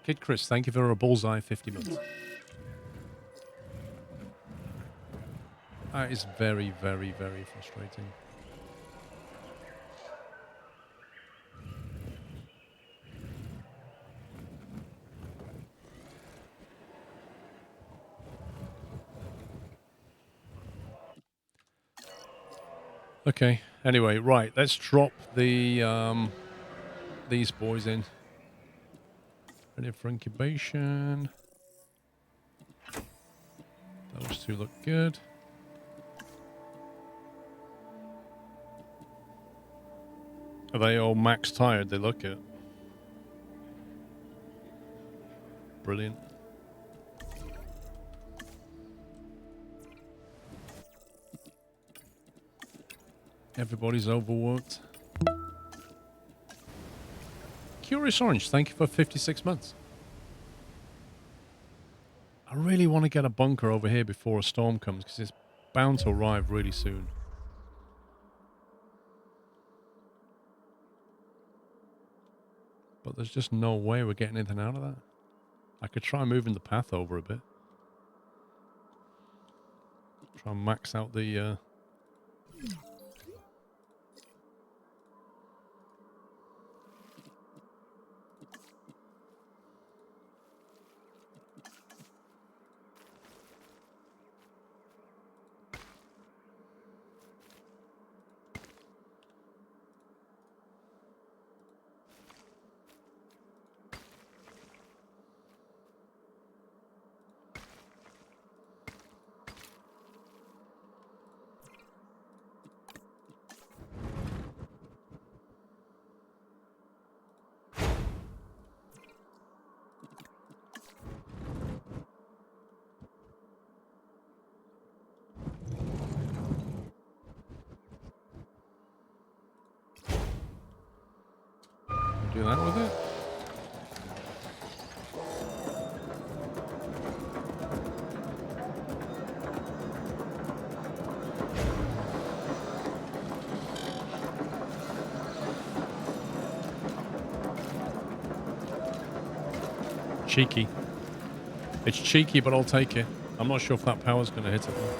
Kid Chris, thank you for a bullseye 50 months. That is very, very, very frustrating. Okay, anyway, right, let's drop the these boys in. Ready for incubation. Those two look good. Are they all max tired? They look it. Brilliant. Everybody's overworked. Curious Orange, thank you for 56 months. I really want to get a bunker over here before a storm comes because it's bound to arrive really soon. But there's just no way we're getting anything out of that. I could try moving the path over a bit. Try and max out the... Do that with it. Cheeky. It's cheeky, but I'll take it. I'm not sure if that power's going to hit it though.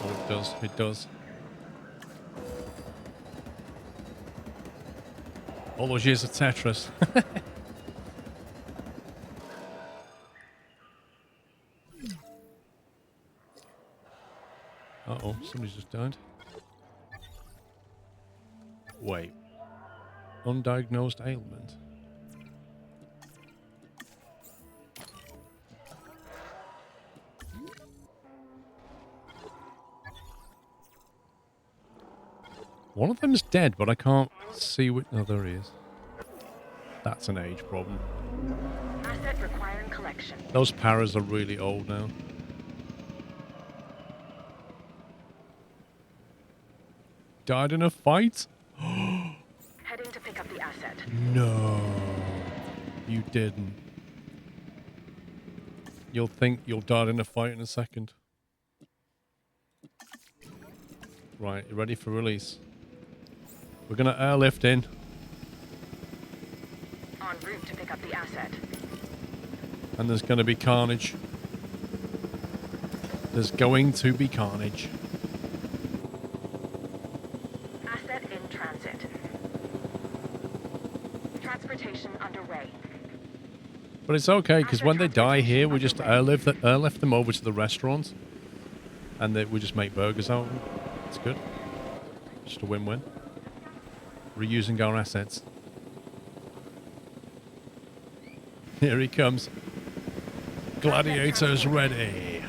Oh, it does. It does. All those years of Tetris. Uh-oh, somebody's just died. Wait. Undiagnosed ailment. One of them's dead, but I can't see which... Oh, there he is. That's an age problem. Asset requiring collection. Those paras are really old now. Died in a fight? Heading to pick up the asset. No. You didn't. You'll think you'll die in a fight in a second. Right, you ready for release? We're gonna airlift in. En route to pick up the asset. And there's gonna be carnage. There's going to be carnage. Asset in transit. Transportation underway. But it's okay, because when they die here, we just airlift them over to the restaurant. And we just make burgers out of them. It's good. Just a win-win. Reusing our assets. Here he comes. Gladiators ready.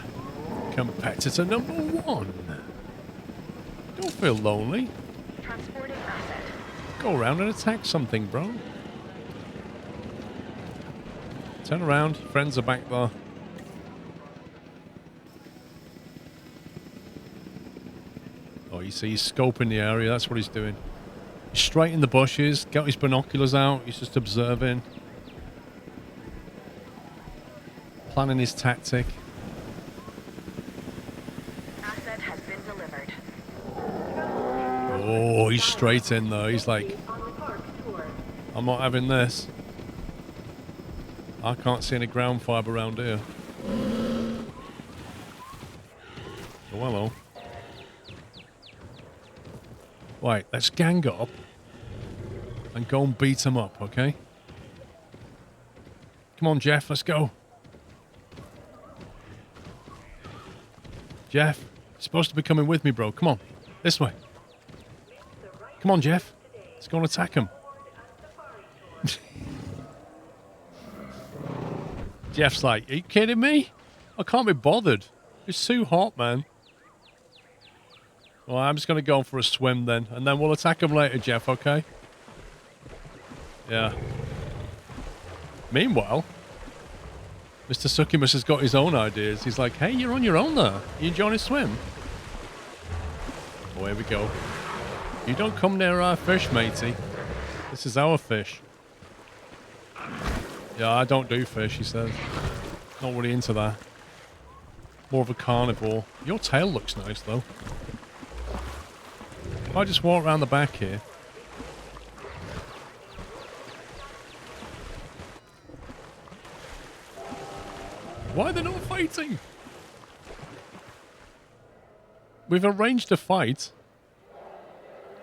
Competitor number 1. Don't feel lonely. Transporting asset. Go around and attack something, bro. Turn around. Friends are back there. Oh, you see, he's scoping the area. That's what he's doing. He's straight in the bushes. Got his binoculars out. He's just observing. Planning his tactic. Asset has been delivered. Oh, he's straight in though. He's like, I'm not having this. I can't see any ground fibre around here. Oh, hello. Right, let's gang up and go and beat him up, okay? Come on, Jeff, let's go. Jeff, you're supposed to be coming with me, bro. Come on, this way. Come on, Jeff. Let's go and attack him. Jeff's like, are you kidding me? I can't be bothered. It's too hot, man. Well, I'm just going to go for a swim then, and then we'll attack him later, Jeff, okay? Yeah. Meanwhile, Mr. Suckimus has got his own ideas. He's like, hey, you're on your own there. You enjoying a swim? Oh, here we go. You don't come near our fish, matey. This is our fish. Yeah, I don't do fish, he says. Not really into that. More of a carnivore. Your tail looks nice, though. If I just walk around the back here. Why are they not fighting? We've arranged a fight.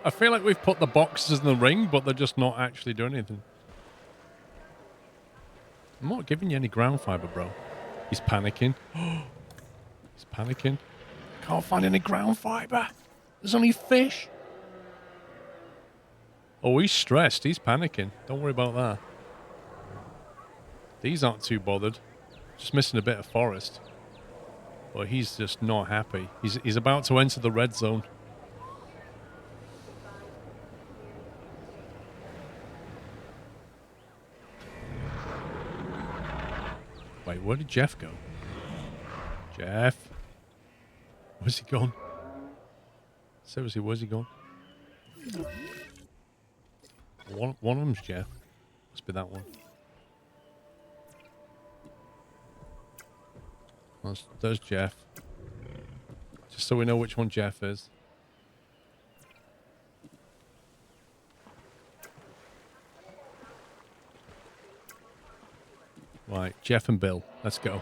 I feel like we've put the boxes in the ring, but they're just not actually doing anything. I'm not giving you any ground fibre, bro. He's panicking. He's panicking. Can't find any ground fibre. There's only fish. Oh, he's stressed. He's panicking. Don't worry about that. These aren't too bothered. Just missing a bit of forest. But he's just not happy. He's about to enter the red zone. Wait, where did Jeff go? Jeff? Where's he gone? Seriously, where's he gone? One of them's Jeff. Must be that one. There's Jeff. Just so we know which one Jeff is. Right, Jeff and Bill. Let's go.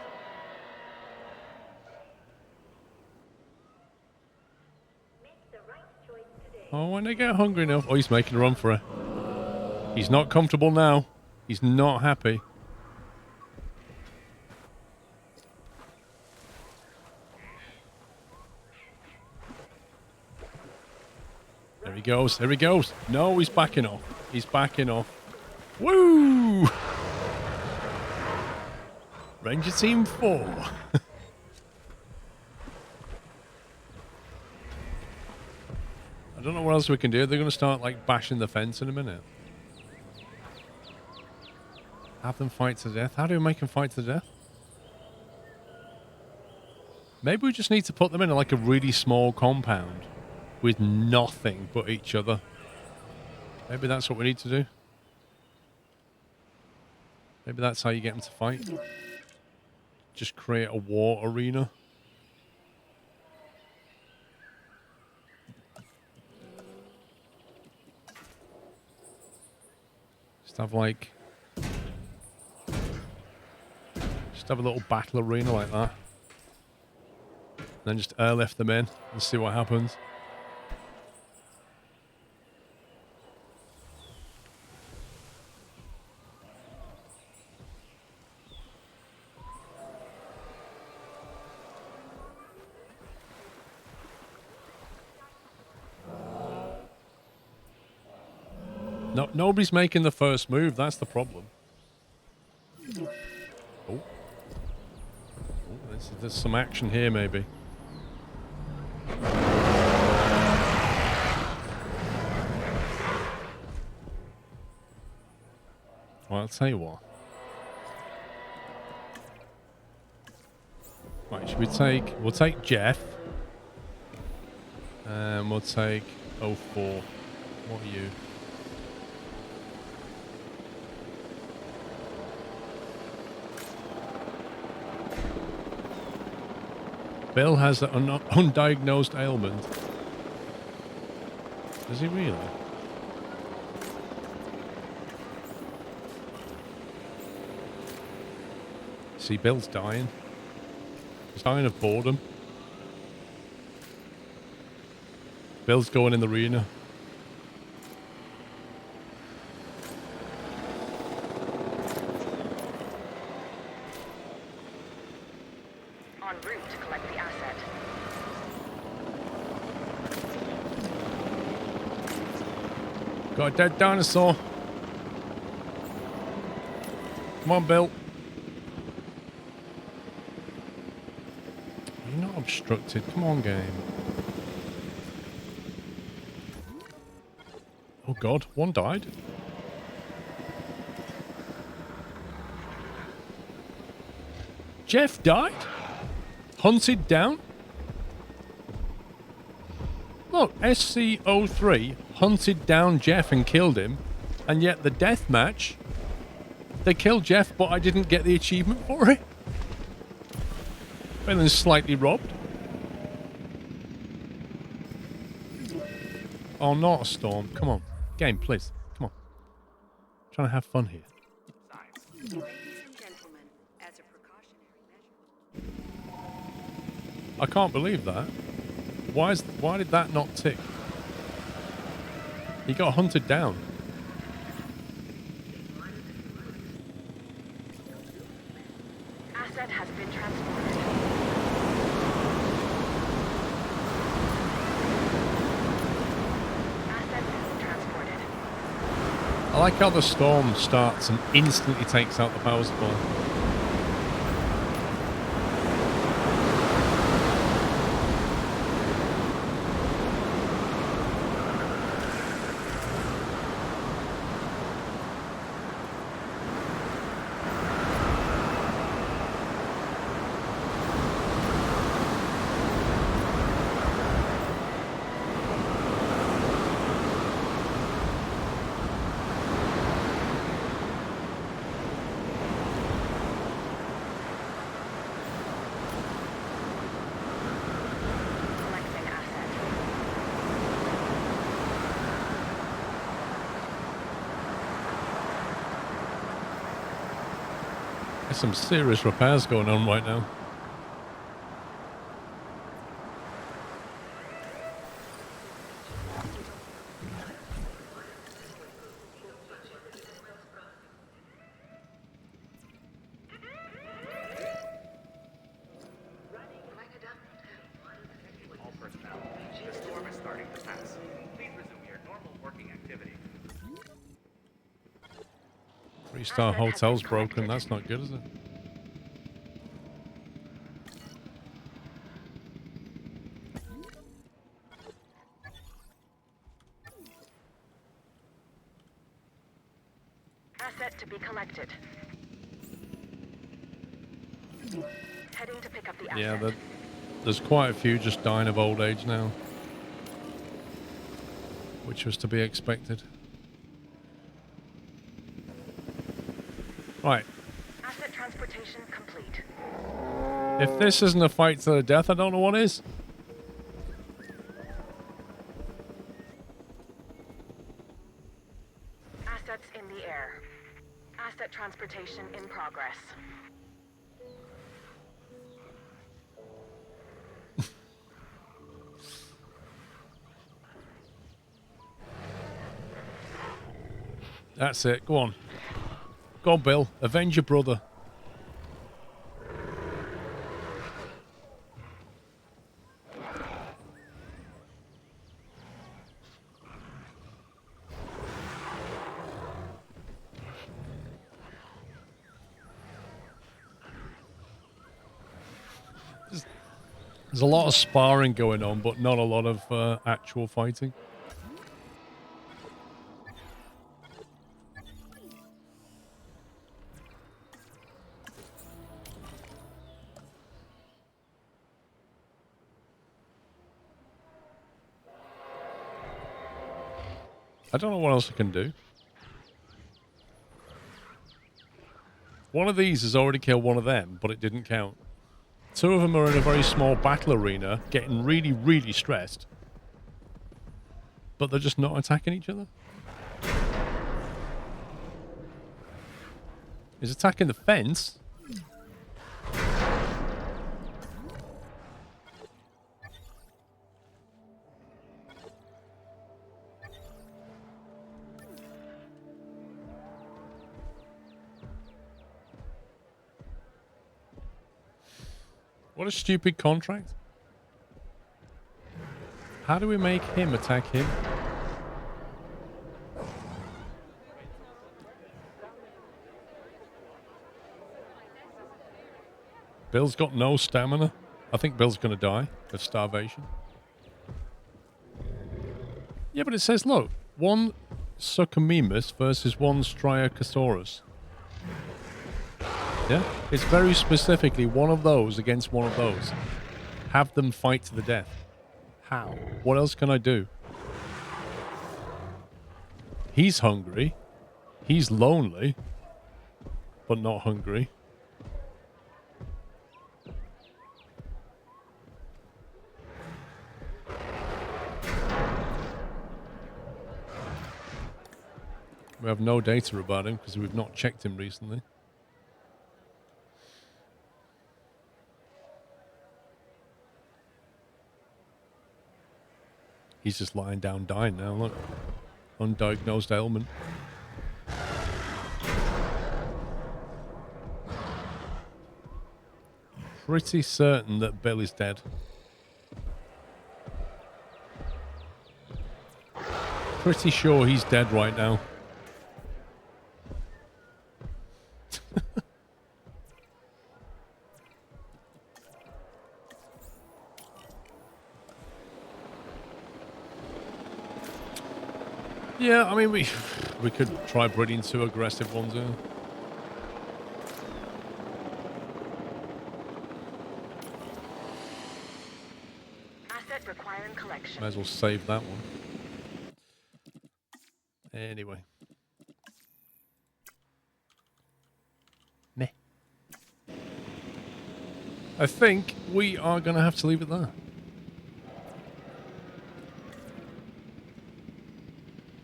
Oh, when they get hungry enough. Oh, he's making a run for it. He's not comfortable now. He's not happy. There he goes. There he goes. No, he's backing off. He's backing off. Woo! Ranger Team 4. I don't know what else we can do. They're going to start, like, bashing the fence in a minute. Have them fight to death. How do we make them fight to death? Maybe we just need to put them in, like, a really small compound with nothing but each other. Maybe that's what we need to do. Maybe that's how you get them to fight. Just create a war arena. Just have like... Just have a little battle arena like that. Then just airlift them in and see what happens. No, nobody's making the first move. That's the problem. Oh, there's some action here, maybe. Well, I'll tell you what. Right, should we take... We'll take Jeff. And we'll take 04. What are you? Bill has an undiagnosed ailment. Does he really? See, Bill's dying. He's dying of boredom. Bill's going in the arena. En route to collect the asset. Got a dead dinosaur. Come on, Bill. You're not obstructed. Come on, game. Oh, God. One died. Jeff died? Hunted down? Look, SC03 hunted down Jeff and killed him, and yet the death match, they killed Jeff, but I didn't get the achievement for it. And then slightly robbed. Oh, not a storm. Come on. Game, please. Come on. I'm trying to have fun here. Ladies and gentlemen, as a precautionary measure. I can't believe that. Why did that not tick? He got hunted down. Asset has been transported. Asset being transported. I like how the storm starts and instantly takes out the power supply. There's some serious repairs going on right now. All personnel, the storm is starting to pass. Please resume your normal working activity. 3-star hotel's broken. That's not good, is it? Asset to be collected. Heading to pick up the asset. Yeah, there's quite a few just dying of old age now, which was to be expected. Right. Asset transportation complete. If this isn't a fight to the death, I don't know what is. Assets in the air. Asset transportation in progress. That's it. Go on. Go on, Bill. Avenge your brother. There's a lot of sparring going on, but not a lot of actual fighting. I don't know what else I can do. One of these has already killed one of them, but it didn't count. Two of them are in a very small battle arena, getting really, really stressed. But they're just not attacking each other. He's attacking the fence. What a stupid contract. How do we make him attack him? Bill's got no stamina. I think Bill's going to die of starvation. Yeah, but it says, look, one Suchomimus versus one Stryocosaurus. Yeah? It's very specifically one of those against one of those. Have them fight to the death. How? What else can I do? He's hungry. He's lonely. But not hungry. We have no data about him because we've not checked him recently. He's just lying down dying now, look. Undiagnosed ailment. Pretty certain that Bill is dead. Pretty sure he's dead right now. Yeah, I mean, we could try breeding two aggressive ones in. Asset requiring collection. Might as well save that one. Anyway. Meh. I think we are going to have to leave it there.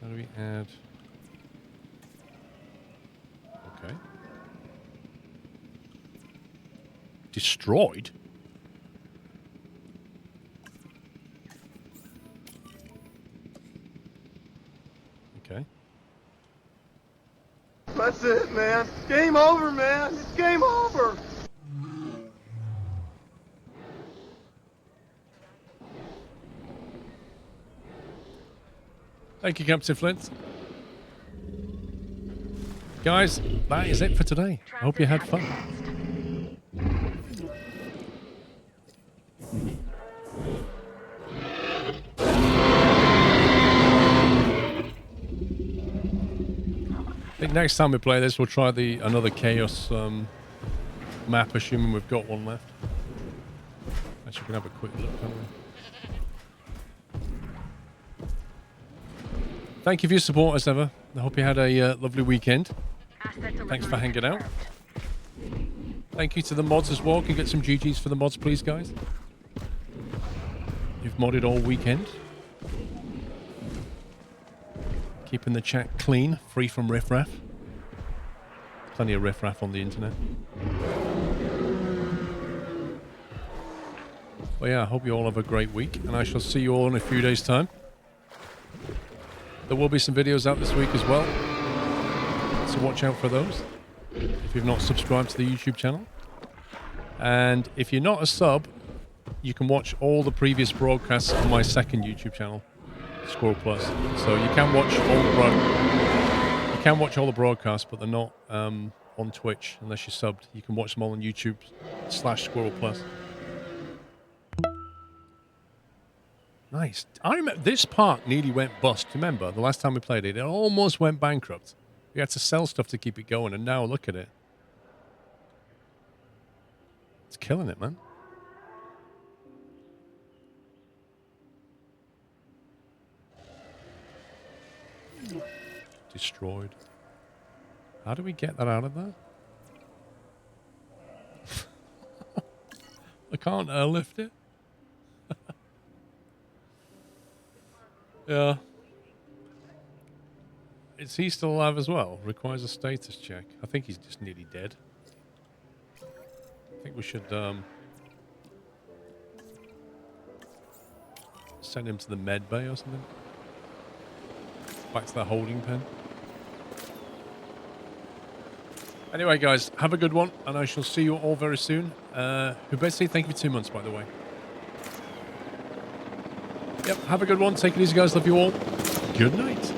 How do we add? Okay. Destroyed? Okay. That's it, man. Game over, man. It's game over. Thank you, Captain Flint. Guys, that is it for today. I hope you had fun. I think next time we play this, we'll try another Chaos map, assuming we've got one left. Actually, we can have a quick look, can't we? Thank you for your support as ever. I hope you had a lovely weekend. Thanks for hanging out. Thank you to the mods as well. Can you get some GGs for the mods, please, guys? You've modded all weekend. Keeping the chat clean, free from riffraff. Plenty of riffraff on the internet. Well, yeah, I hope you all have a great week, and I shall see you all in a few days' time. There will be some videos out this week as well, so watch out for those if you've not subscribed to the YouTube channel. And if you're not a sub, you can watch all the previous broadcasts on my second YouTube channel, SquirrelPlus. So you can watch all the broadcasts, but they're not on Twitch unless you're subbed. You can watch them all on YouTube/SquirrelPlus. Nice. I remember this park nearly went bust. Remember the last time we played it? It almost went bankrupt. We had to sell stuff to keep it going, and now look at it. It's killing it, man. Destroyed. How do we get that out of there? I can't airlift it. Yeah. Is he still alive as well? Requires a status check. I think he's just nearly dead. I think we should send him to the med bay or something. Back to the holding pen. Anyway, guys, have a good one, and I shall see you all very soon. Hubesi, thank you for 2 months, by the way. Yep, have a good one. Take it easy, guys. Love you all. Good night.